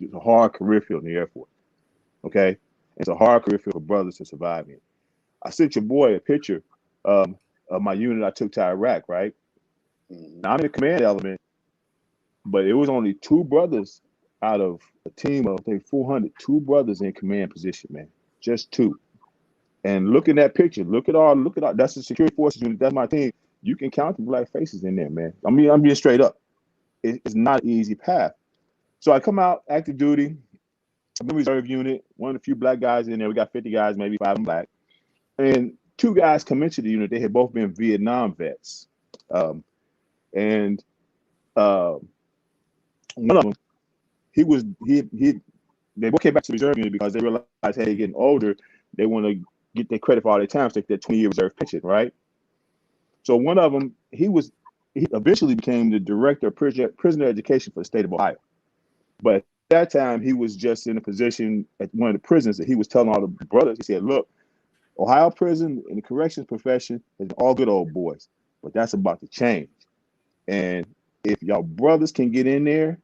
it's a hard career field in the Air Force. Okay? It's a hard career field for brothers to survive in. I sent your boy a picture of my unit I took to Iraq, right? Now, I'm in the command element, but it was only two brothers out of a team of, I think, 400, two brothers in command position, man. Just two. And look at that picture. Look at all. That's the security forces unit. That's my team. You can count the black faces in there, man. I mean, I'm being straight up. It's not an easy path. So I come out, active duty. I'm in reserve unit. One of the few black guys in there. We got 50 guys, maybe 5 of them black. And two guys come into the unit. They had both been Vietnam vets. One of them, they both came back to the reserve unit because they realized, hey, getting older, they want to get their credit for all their time, so they get that 20-year reserve pension, right? So one of them, he eventually became the director of prisoner education for the state of Ohio. But at that time, he was just in a position at one of the prisons that he was telling all the brothers, he said, look, Ohio prison and the corrections profession is all good old boys, but that's about to change. And if y'all brothers can get in there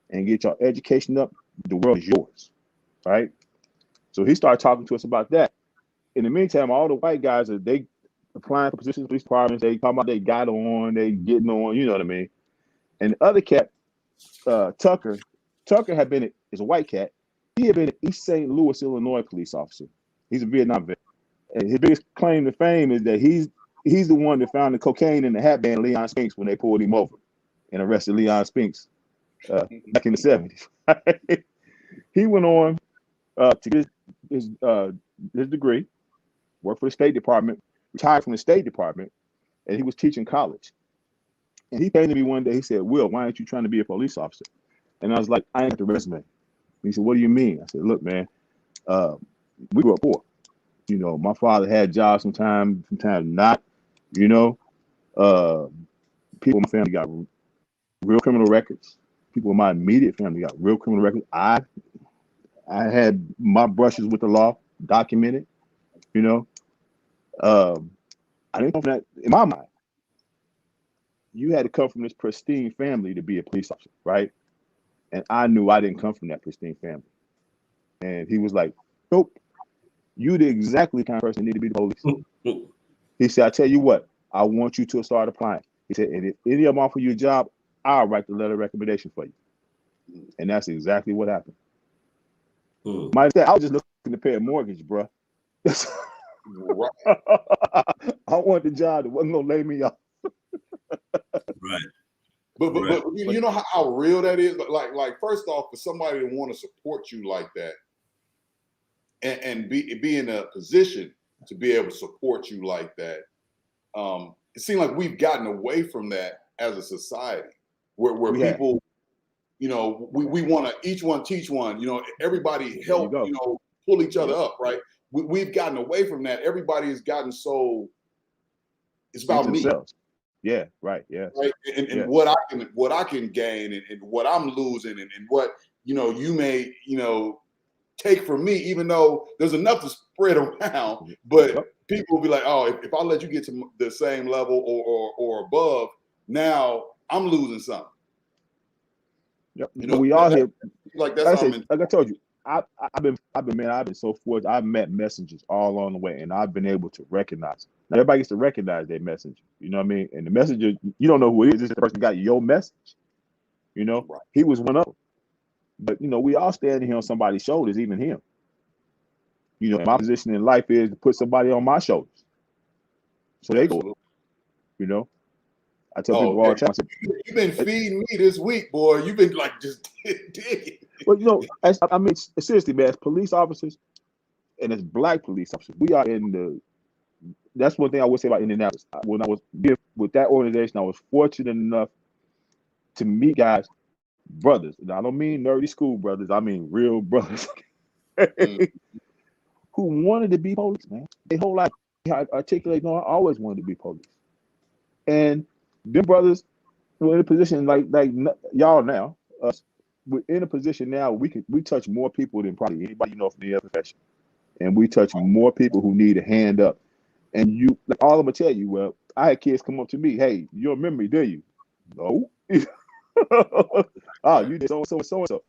and get y'all education up, the world is yours, right? So he started talking to us about that. In the meantime, all the white guys they applying for positions in police departments. They talking about they getting on, you know what I mean? And the other cat, Tucker, Tucker had been is a white cat. He had been an East St. Louis, Illinois police officer. He's a Vietnam vet. And his biggest claim to fame is that he's the one that found the cocaine in the hat band of Leon Spinks when they pulled him over and arrested Leon Spinks back in the 70s. He went on to get his degree, worked for the State Department, retired from the State Department, and he was teaching college. And he came to me one day, he said, "Will, why aren't you trying to be a police officer?" And I was like, "I ain't got the resume." And he said, "What do you mean?" I said, "Look, man, we grew up poor. You know, my father had jobs sometimes not, you know. People in my family got real criminal records. People in my immediate family got real criminal records. I had my brushes with the law documented, you know. I didn't come from that. In my mind, you had to come from this pristine family to be a police officer, right? And I knew I didn't come from that pristine family. And he was like, "Nope, you the exactly kind of person that need to be the police." He said, "I tell you what, I want you to start applying." He said, "And if any of them offer you a job, I'll write the letter of recommendation for you." And that's exactly what happened. I was just looking to pay a mortgage, bro. Right. I want the job that wasn't gonna lay me off. Right. But you know how real that is. Like first off, for somebody to want to support you like that, and be in a position to be able to support you like that, it seems like we've gotten away from that as a society, where people, you know, we want to each one teach one. You know, everybody help. You know, pull each other up. Right. We've gotten away from that. Everybody has gotten so. It's about me. Yeah, right. Yeah. Right. And what I can gain and what I'm losing and what, you know, you may, you know, take from me, even though there's enough to spread around, but people will be like, "Oh, if I let you get to the same level or above, now I'm losing something." Yep. You know, we all here. Like that's like I told you, I've been so fortunate. I've met messengers all along the way, and I've been able to recognize. Now everybody gets to recognize their messenger. You know what I mean? And the messenger, you don't know who it is. This is the person who got your message. You know, right. He was one of them. But you know, we all standing here on somebody's shoulders, even him. You know, my position in life is to put somebody on my shoulders, so they go. You know, I tell people all the time. You've been feeding me this week, boy. You've been like just digging. Well, you know, I mean, seriously, man, as police officers and as Black police officers, we are in the. That's one thing I would say about Indianapolis. When I was with that organization, I was fortunate enough to meet guys, brothers. And I don't mean nerdy school brothers. I mean real brothers who wanted to be police, man. Their whole life, I articulate, no, I always wanted to be police. And them brothers were in a position like y'all now. We're in a position now we touch more people than probably anybody you know from the other profession, and we touch more people who need a hand up. And you, like, all I'm gonna tell you, well, I had kids come up to me, "Hey, you remember me, do you?" "No." "Oh, you did so and so.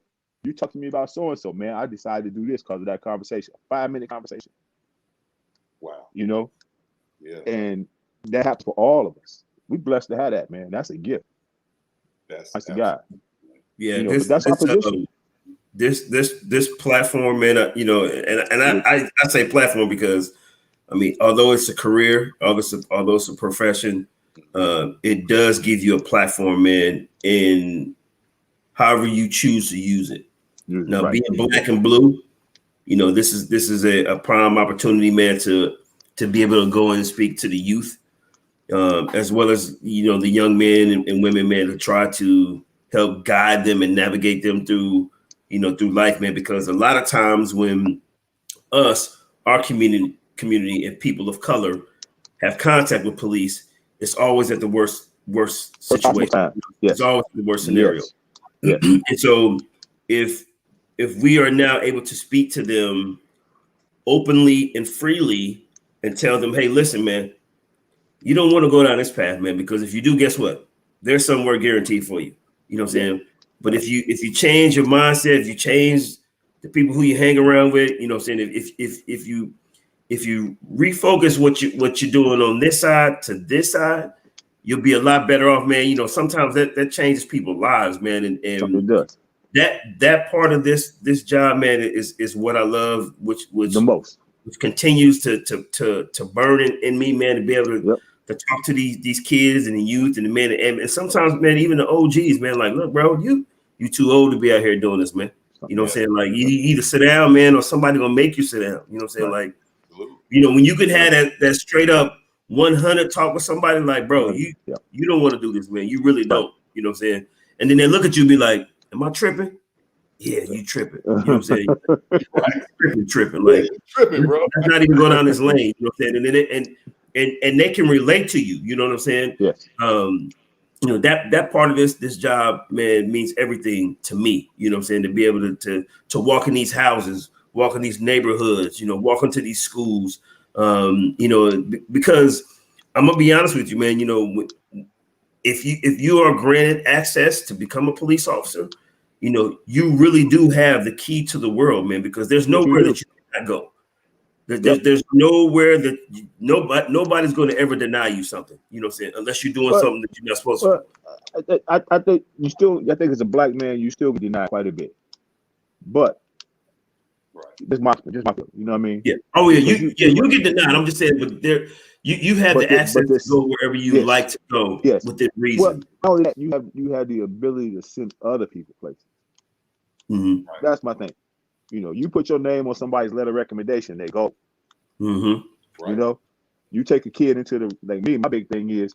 You talked to me about so and so, man. I decided to do this because of that conversation. A 5-minute conversation." Wow. You know? Yeah. And that happens for all of us. We blessed to have that, man. That's a gift. That's to God. Yeah, you know, that's our position. This platform, man. You know, and I say platform because, I mean, although it's a career, although it's a profession, it does give you a platform, man, in however you choose to use it. Now, being Black and blue, you know, this is a prime opportunity, man, to be able to go and speak to the youth, as well as, you know, the young men and women, man, to try to help guide them and navigate them through, you know, through life, man. Because a lot of times when our community and people of color have contact with police, it's always at the worst situation. It's always the worst scenario. Yes. And so if we are now able to speak to them openly and freely and tell them, "Hey, listen, man, you don't want to go down this path, man, because if you do, guess what? There's somewhere guaranteed for you." You know what I'm saying? But if you change your mindset, if you change the people who you hang around with, you know what I'm saying? If you refocus what you're doing on this side to this side, you'll be a lot better off, man. You know, sometimes that changes people's lives, man. And it does. that part of this job, man, is what I love, which the most. which continues to burn in me, man, to be able to talk to these kids and the youth and the men, and sometimes, man, even the OGs, man, like, look, bro, you too old to be out here doing this, man. You know what I'm saying? Like, you either sit down, man, or somebody gonna make you sit down. You know what I'm saying? Like, you know, when you can have that straight up 100 talk with somebody, like, bro, you don't want to do this, man. You really don't. You know what I'm saying? And then they look at you and be like, am I tripping? Yeah, you tripping. You know what I'm saying? Tripping. Like, tripping, bro. Let's not even go down this lane. You know what I'm saying? And they can relate to you. You know what I'm saying? Yes. You know, that part of this job, man, means everything to me. You know what I'm saying? To be able to walk in these houses, walk in these neighborhoods, you know, walk into these schools. You know, because I'm gonna be honest with you, man. You know, if you are granted access to become a police officer, you know, you really do have the key to the world, man, because there's nowhere that you cannot go. There's nowhere that nobody's going to ever deny you something. You know what I'm saying? Unless you're doing something that you're not supposed to. I think I think as a black man, you still get denied quite a bit. But just my you know what I mean? Yeah. Oh yeah, you get denied. I'm just saying, but there you have the access to go wherever you like to go within reason. Well, not only that, you have the ability to send other people places. Mm-hmm. That's my thing. You know, you put your name on somebody's letter of recommendation, they go. Mm-hmm. You know, you take a kid into the, like me, my big thing is,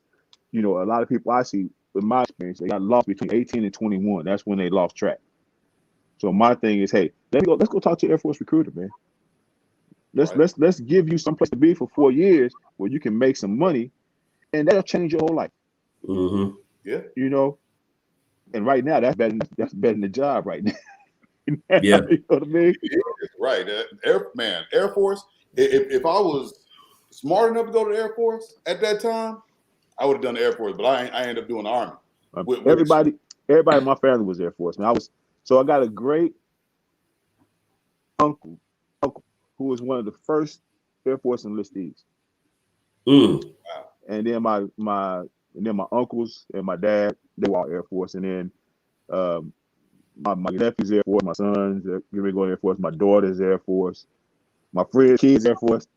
you know, a lot of people I see, in my experience, they got lost between 18 and 21. That's when they lost track. So my thing is, hey, let's go talk to Air Force recruiter, man. Let's give you some place to be for 4 years where you can make some money, and that'll change your whole life. Mm-hmm. Yeah. You know, and right now that's better than the job right now. Yeah. You know what I mean? Right. Air Force. If I was smart enough to go to the Air Force at that time, I would have done the Air Force, but I ended up doing the Army. Everybody in my family was Air Force. Now I got a great uncle who was one of the first Air Force enlistees. Mm. And then my uncles and my dad, they were all Air Force. And then my nephew's Air Force, my sons are going to go Air Force, my daughter's Air Force, my friend's kids Air Force.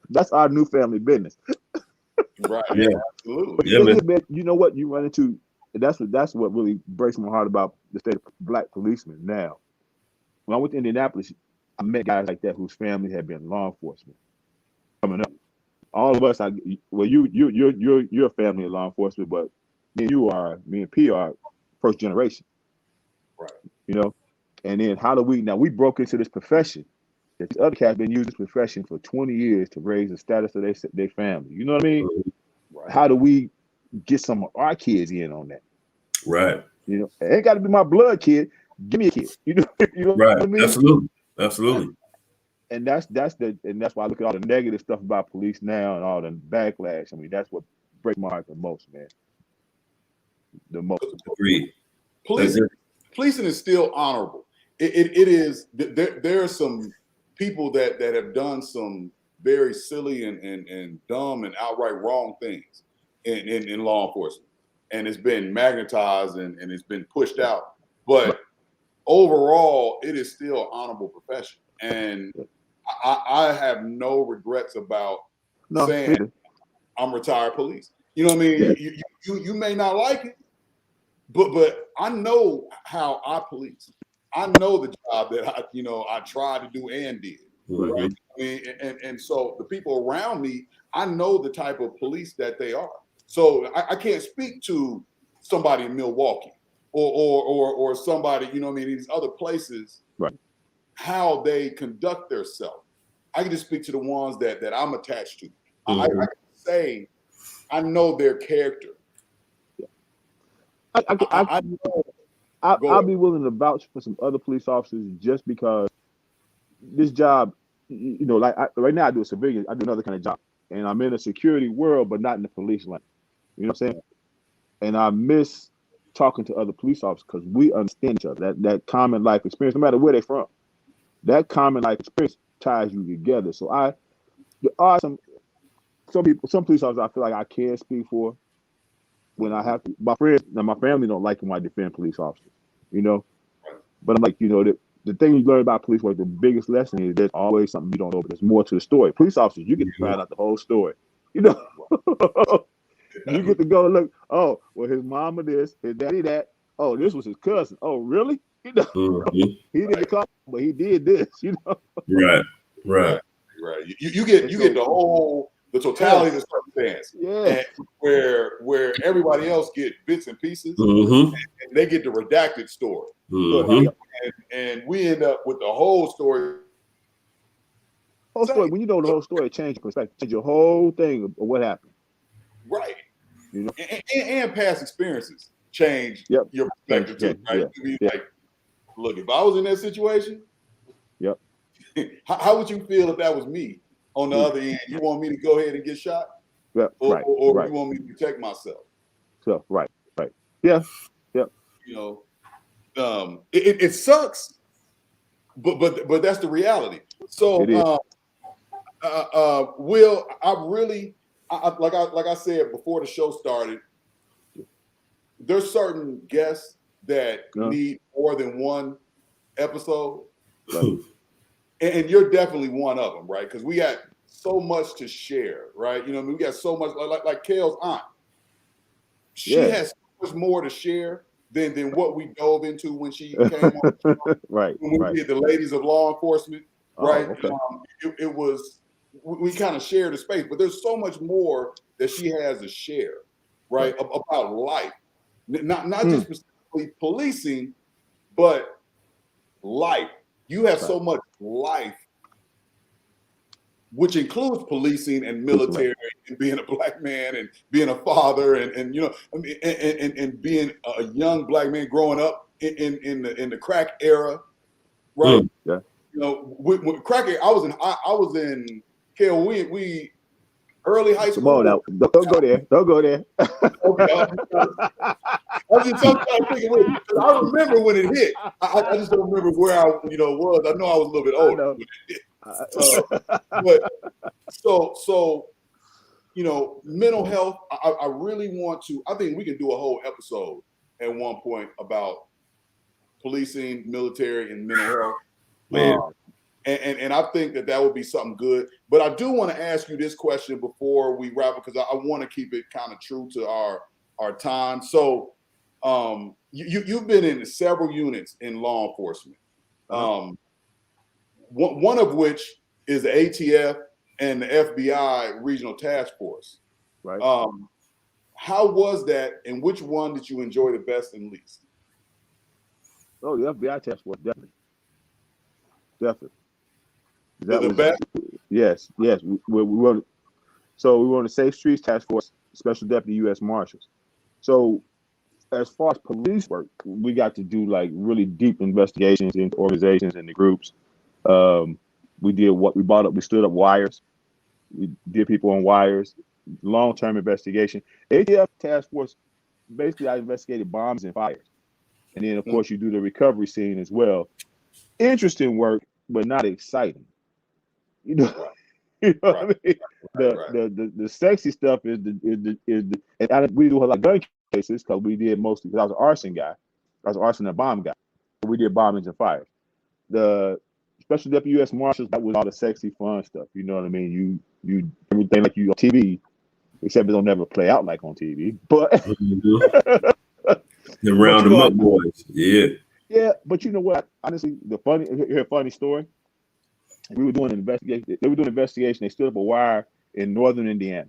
That's our new family business. Right. Yeah. Absolutely. Yeah, man. Man, you know what you run into? That's what really breaks my heart about the state of black policemen now. When I went to Indianapolis, I met guys like that whose family had been law enforcement coming up. All of us, you're a family of law enforcement, but me and P are first generation. Right. You know, and then we broke into this profession that these other cats been using this profession for 20 years to raise the status of their family. You know what I mean? Right. How do we get some of our kids in on that? Right. You know, it ain't got to be my blood kid. Give me a kid. You know right. What I mean? Absolutely. And that's why I look at all the negative stuff about police now and all the backlash. I mean, that's what breaks my heart the most, man. The most. Agreed. Policing is still honorable. It is. There are some people that have done some very silly and dumb and outright wrong things in law enforcement, and it's been magnetized and it's been pushed out. But overall, it is still an honorable profession, and I have no regrets about saying I'm retired police. You know what I mean? You may not like it, but I know how I police. I know the job that I tried to do and did. Mm-hmm. Right. I mean, and so the people around me, I know the type of police that they are. So I can't speak to somebody in Milwaukee or somebody, you know what I mean, these other places, right, how they conduct themselves. I can just speak to the ones that I'm attached to. Mm-hmm. I can say I know their character. I'll be willing to vouch for some other police officers just because this job, you know, like right now I do a civilian, I do another kind of job, and I'm in a security world, but not in the police line. You know what I'm saying? And I miss talking to other police officers because we understand each other. That common life experience, no matter where they're from, that common life experience ties you together. So there are some police officers I feel like I can speak for, when I have to, my friends, now my family don't like when I defend police officers, you know. But I'm like, you know, the thing you learn about police work, the biggest lesson is there's always something you don't know, but there's more to the story. Police officers, you get to find out the whole story, you know. You get to go look. Oh, well, his mama this, his daddy that. Oh, this was his cousin. Oh, really? You know, he didn't come, but he did this. You know, right. You get the totality of the circumstance. Yeah. And where everybody else get bits and pieces, Mm-hmm. and they get the redacted story. Mm-hmm. And we end up with the whole story. Whole story. When you know the whole story, it changes perspective, change your whole thing of what happened. Right. You know, and past experiences change Yep. your perspective too. Right. Yeah. You be like, look, if I was in that situation, Yep. how would you feel if that was me on the other end? You want me to go ahead and get shot? Yep. Or Right. you want me to protect myself? So right. Yeah. Yep. You know, it sucks, but that's the reality. So It is. Will, like I said before the show started, there's certain guests that need more than one episode, Right. and you're definitely one of them, right? Because we got so much to share, right? You know, we got so much, like Kale's aunt. She has so much more to share than what we dove into when she came on the show. Right. When we did the Ladies of Law Enforcement, right? Okay. It was, we kind of shared the space, but there's so much more that she has to share, right? About life, not just specifically policing, but life. You have so much life, which includes policing and military and being a black man and being a father and you know, I mean, and being a young black man growing up in the crack era, right? Yeah. You know, with crack, I was in Kale. We early high school. Come on now, don't go there. Don't go there. Okay, I was just sometimes thinking, I remember when it hit. I just don't remember where I was. I know I was a little bit older when it hit. But so you know, mental health. I really want to. I think we can do a whole episode at one point about policing, military, and mental health. And I think that would be something good. But I do want to ask you this question before we wrap up, because I want to keep it kind of true to our time. So you've been in several units in law enforcement, one of which is the ATF and the FBI Regional Task Force. Right. How was that, and which one did you enjoy the best and least? Oh, the FBI task force, definitely. That was best. Yes. We were. So we were on the Safe Streets Task Force, Special Deputy U.S. Marshals. So as far as police work, we got to do like really deep investigations into organizations and the groups. We did we stood up wires. We did people on wires, long-term investigation. ATF Task Force, basically I investigated bombs and fires. And then of course you do the recovery scene as well. Interesting work, but not exciting. You know what I mean? The sexy stuff is and we do a lot of gun cases because we did mostly, because I was an arson guy. I was an arson and bomb guy. We did bombings and fires. The Special Deputy U.S. Marshals, that was all the sexy fun stuff. You know what I mean? You everything like you on TV, except it don't never play out like on TV. But the round them up boys. Yeah, but you know what? Honestly, here's a funny story. We were doing an investigation. They were doing an investigation. They stood up a wire in northern Indiana.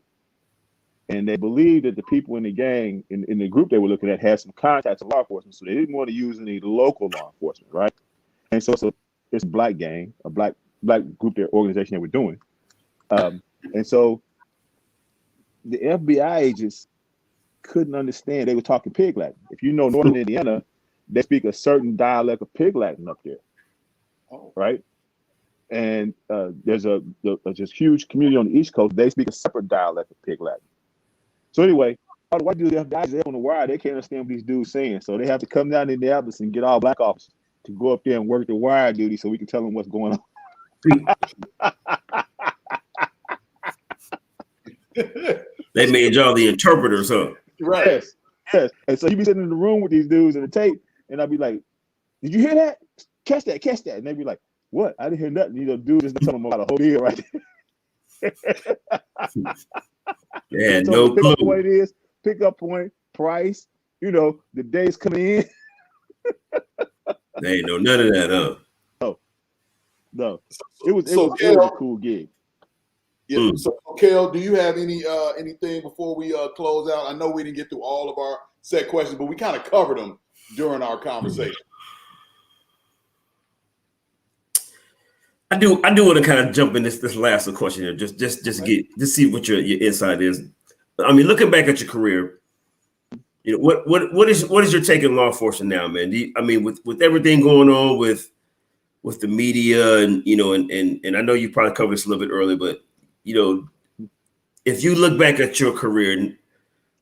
And they believed that the people in the gang, in the group they were looking at, had some contacts with law enforcement. So they didn't want to use any local law enforcement, right? And so it's a black gang, a black group, their organization they were doing. And so the FBI agents couldn't understand. They were talking Pig Latin. If you know northern Indiana, they speak a certain dialect of Pig Latin up there, right? And there's just huge community on the East Coast. They speak a separate dialect of Pig Latin. So anyway, all the white dudes, the guys on the wire, they can't understand what these dudes saying. So they have to come down to Indianapolis and get all black officers to go up there and work the wire duty so we can tell them what's going on. They made y'all the interpreters, huh? Right. Yes. And so you be sitting in the room with these dudes in the tape, and I'd be like, "Did you hear that? Catch that, catch that." And they'd be like, "What? I didn't hear nothing." You know, dude just tell them about a whole deal right there. Yeah, So the no pickup clue. point is pickup point, price, you know, the days coming in. They ain't know none of that, huh? No. It was So, a cool gig. Yeah. Mm. So, Kel, do you have anything before we close out? I know we didn't get through all of our set questions, but we kind of covered them during our conversation. I do want to kind of jump in this last question here, just see what your insight is. I mean, looking back at your career, you know, what is your take on law enforcement now, man? I mean, with everything going on with the media and you know, and I know you probably covered this a little bit earlier, but you know, if you look back at your career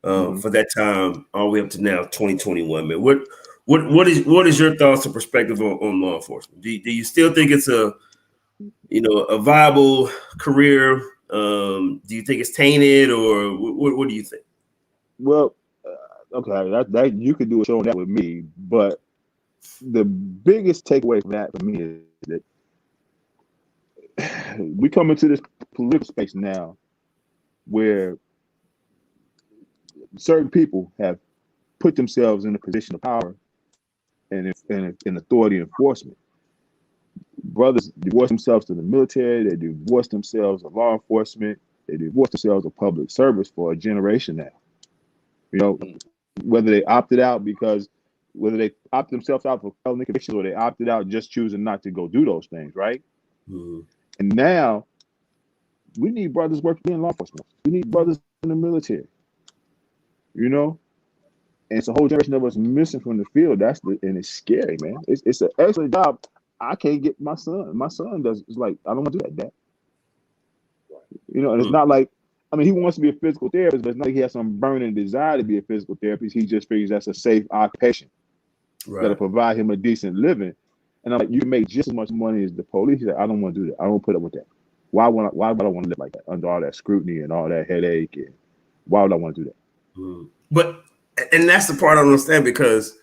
for that time all the way up to now, 2021, man, what is your thoughts and perspective on law enforcement? Do you still think it's a viable career? Do you think it's tainted, or what do you think? Well, okay, that you could do a show on that with me, but the biggest takeaway from that for me is that we come into this political space now where certain people have put themselves in a position of power and authority enforcement. Brothers divorce themselves to the military, they divorce themselves of law enforcement, they divorce themselves of public service for a generation now. You know, whether they opted out whether they opt themselves out for felony convictions or they opted out just choosing not to go do those things, right? Mm-hmm. And now we need brothers working in law enforcement. We need brothers in the military. You know, and it's a whole generation of us missing from the field. And it's scary, man. It's an excellent job. I can't get my son. My son does. It's like I don't want to do that, Dad. You know, and it's not like, I mean, he wants to be a physical therapist, but it's not like he has some burning desire to be a physical therapist. He just figures that's a safe occupation that'll provide him a decent living. And I'm like, you can make just as much money as the police. He said, I don't want to do that. I don't put up with that. Why would I want to live like that under all that scrutiny and all that headache? And why would I want to do that? But that's the part I don't understand, because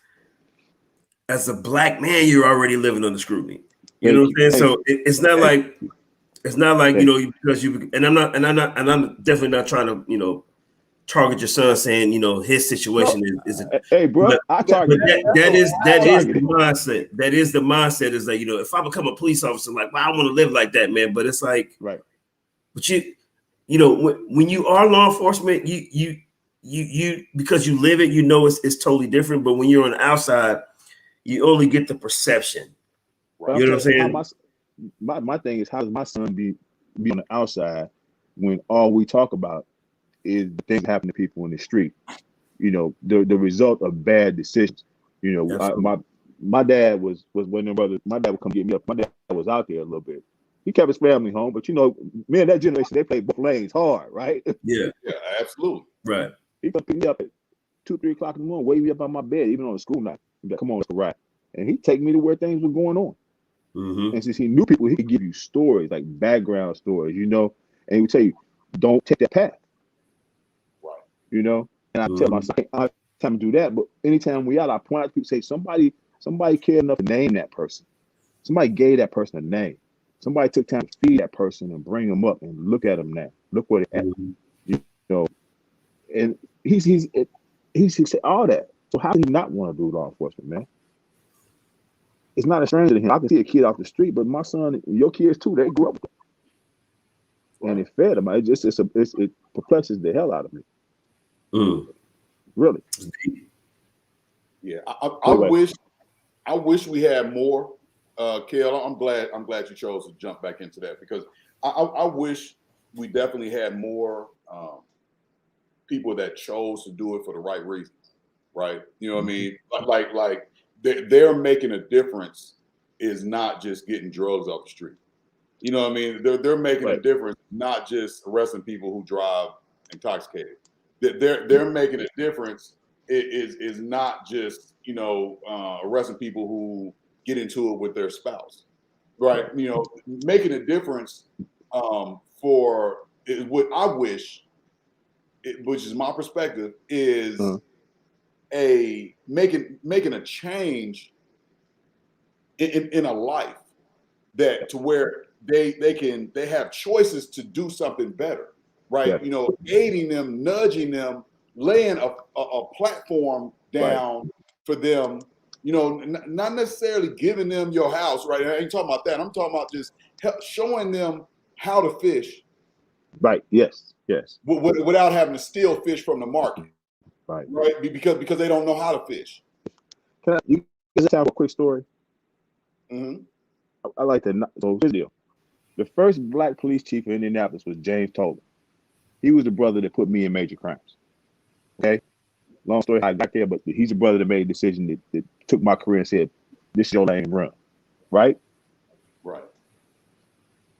as a black man, you're already living under scrutiny. You know what I'm saying? So it's not like you know, because you and I'm definitely not trying to, you know, target your son, saying, you know, his situation is hey, bro, I target that is the mindset. That is the mindset, is that, you know, if I become a police officer, like, well, I want to live like that, man. But it's like, right. But you know, when you are law enforcement, you because you live it, you know, it's totally different. But when you're on the outside, you only get the perception. Right. You know what I'm saying? My thing is, how does my son be on the outside when all we talk about is the things happen to people in the street? You know, the result of bad decisions. You know, my dad was one of them brothers. My dad would come get me up. My dad was out there a little bit. He kept his family home, but you know, me and that generation, they played both lanes hard, right? Yeah, absolutely. Right. He come pick me up at 2-3 o'clock in the morning, wake me up on my bed, even on a school night. He'd be like, come on, let's go ride. And he'd take me to where things were going on. And since he knew people, he could give you stories, like background stories, you know, and he would tell you, don't take that path. Right. You know, and I tell my son, I time to do that, but anytime we out, I point out to people, say, somebody cared enough to name that person. Somebody gave that person a name. Somebody took time to feed that person and bring them up and look at them now. Look where they're at. You know, and he's said all that. So how do you not want to do law enforcement, man? It's not a stranger to him. I can see a kid off the street, but my son, your kids too, they grew up with it. And it fed them. It perplexes the hell out of me. Really. Yeah. I wish we had more. Kel, I'm glad you chose to jump back into that, because I wish we definitely had more people that chose to do it for the right reasons. Right. You know what I mean? Like they're making a difference is not just getting drugs off the street. You know what I mean? They're making a difference, not just arresting people who drive intoxicated. They're making a difference is not just, you know, arresting people who get into it with their spouse, right? You know, making a difference for what I wish, which is my perspective, is making a change in a life that to where they have choices to do something better, right? Yeah. You know, aiding them, nudging them, laying a platform down for them. You know, not necessarily giving them your house, right? I ain't talking about that. I'm talking about just showing them how to fish, Right. Yes. Yes. without having to steal fish from the market, Right. right? Because they don't know how to fish. Can you guys tell a quick story? Mm-hmm. I like that. So here's the deal. The first black police chief in Indianapolis was James Toller. He was the brother that put me in major crimes. Okay. Long story how I got there, but he's the brother that made a decision that took my career and said, "This is your lane, run." Right. Right.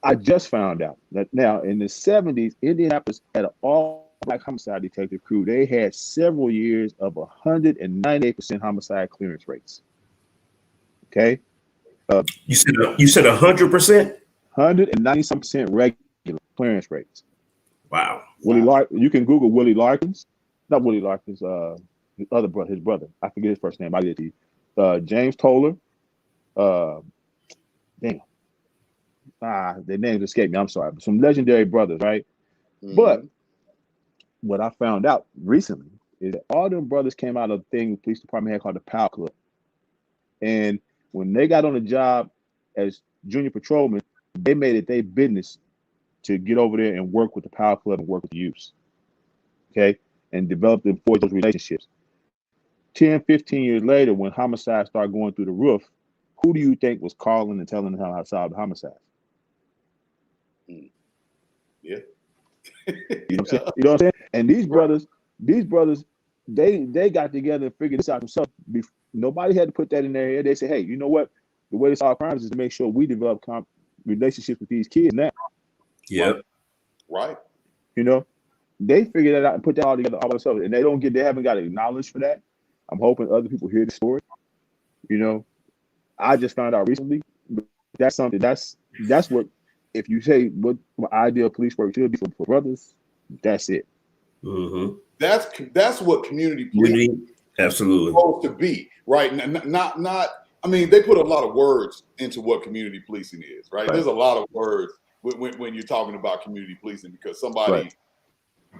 I just found out that now in the 70s, Indianapolis had an all-black homicide detective crew. They had several years of 198% homicide clearance rates. Okay. You said 100%. 190% regular clearance rates. Wow. You can Google Willie Larkins, not Willie Larkins, his other brother, I forget his first name. I did to James Toller. Damn. Their names escape me. I'm sorry. Some legendary brothers, right? Mm-hmm. But what I found out recently is that all them brothers came out of a thing the police department had called the Power Club. And when they got on the job as junior patrolmen, they made it their business to get over there and work with the Power Club and work with the youth. Okay. And develop and forge those relationships. 10, 15 years later, when homicides started going through the roof, who do you think was calling and telling them how to solve the homicides? Yeah. You know what I'm saying? You know what I'm saying? And these brothers, they got together and figured this out themselves. Nobody had to put that in their head. They said, hey, you know what? The way to solve crimes is to make sure we develop relationships with these kids now. Yep. Right. You know, they figured that out and put that all together all themselves. And they haven't got acknowledged for that. I'm hoping other people hear the story. You know, I just found out recently. That's something that's what, if you say what ideal police work should be for brothers, that's it. Mm-hmm. That's what community policing absolutely is supposed to be, right? Not. I mean, they put a lot of words into what community policing is, right? There's a lot of words when you're talking about community policing because somebody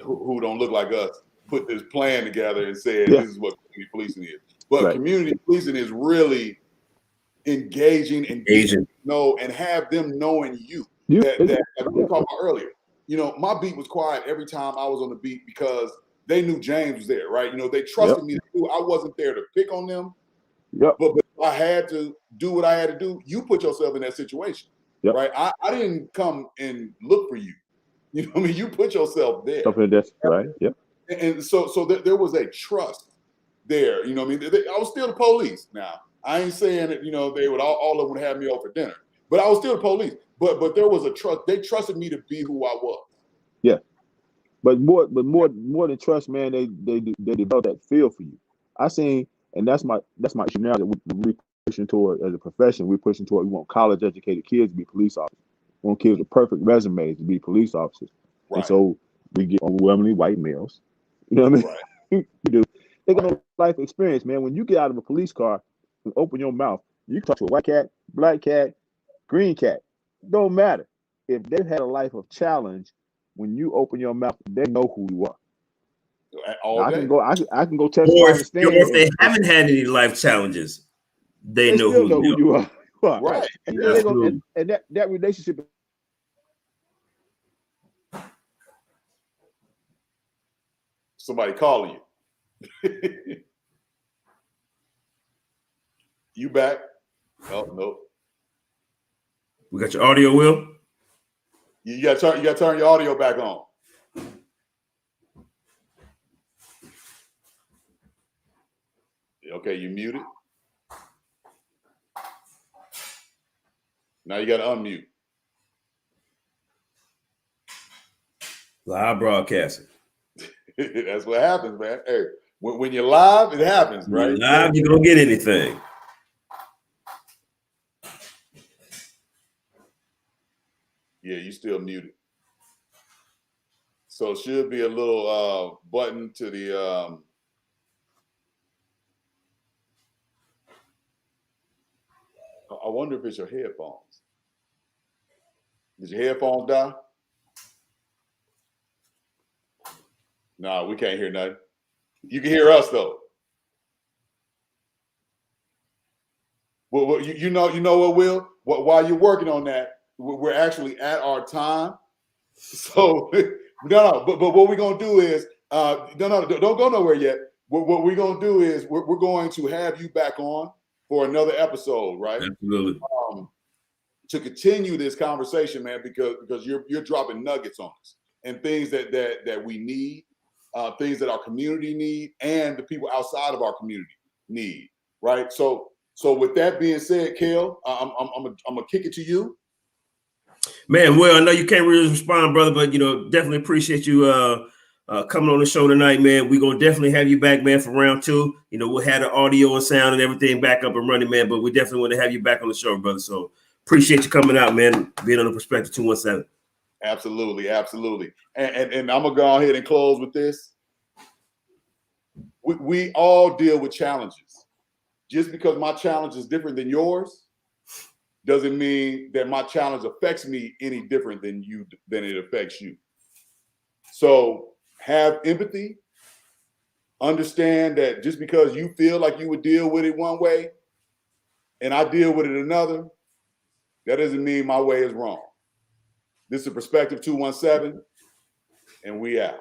who don't look like us put this plan together and said this is what community policing is. But community policing is really engaging and getting to know and have them knowing you. That like we were talking about earlier. You know, my beat was quiet every time I was on the beat because they knew James was there, right? You know, they trusted me to do. I wasn't there to pick on them. But I had to do what I had to do. You put yourself in that situation, right? I didn't come and look for you. You know what I mean? You put yourself there. Right. Yep. And so there was a trust there. You know what I mean? I was still the police. Now, I ain't saying that, you know, they would all of them would have me over for dinner. But I was still the police. But there was a trust. They trusted me to be who I was. Yeah. But more than trust, man, they develop that feel for you. I seen, and that's my issue now that we're pushing toward as a profession. We're pushing toward, we want college educated kids to be police officers. We want kids with perfect resumes to be police officers. Right. And so we get overwhelmingly white males. You know what I mean? Right. We do. They got no life experience, man. When you get out of a police car and open your mouth, you can talk to a white cat, black cat, green cat. Don't matter. If they've had a life of challenge, when you open your mouth, they know who you are. All day. I can go testify on the stand. Or if they haven't had any life challenges, they know still who you are. Right. And, and that relationship. Somebody calling you. You back? Oh, nope. We got your audio, Will? You got to turn your audio back on. Okay, you muted. Now you got to unmute. Live broadcasting. That's what happens, man. Hey, when you're live, it happens, right? When you're live, you don't get anything. Yeah, you still muted. So it should be a little button to the I wonder if it's your headphones. Did your headphones die? No, we can't hear nothing. You can hear us though. Well, you know what, Will? While you're working on that, we're actually at our time. So no. But what we're gonna do is no, don't go nowhere yet. What we're gonna do is we're going to have you back on for another episode, right? Absolutely. To continue this conversation, man, because you're dropping nuggets on us and things that we need, things that our community need, and the people outside of our community need, right? So with that being said, Kel, I'm gonna kick it to you. Man, well, I know you can't really respond, brother, but definitely appreciate you coming on the show tonight, man. We're gonna definitely have you back, man, for round 2. We'll have the audio and sound and everything back up and running, man. But we definitely want to have you back on the show, brother. So appreciate you coming out, man, being on the Perspective 217. Absolutely. And I'm gonna go ahead and close with this. We all deal with challenges. Just because my challenge is different than yours doesn't mean that my challenge affects me any different than it affects you. So have empathy. Understand that just because you feel like you would deal with it one way and I deal with it another, that doesn't mean my way is wrong. This is Perspective 217, and we out.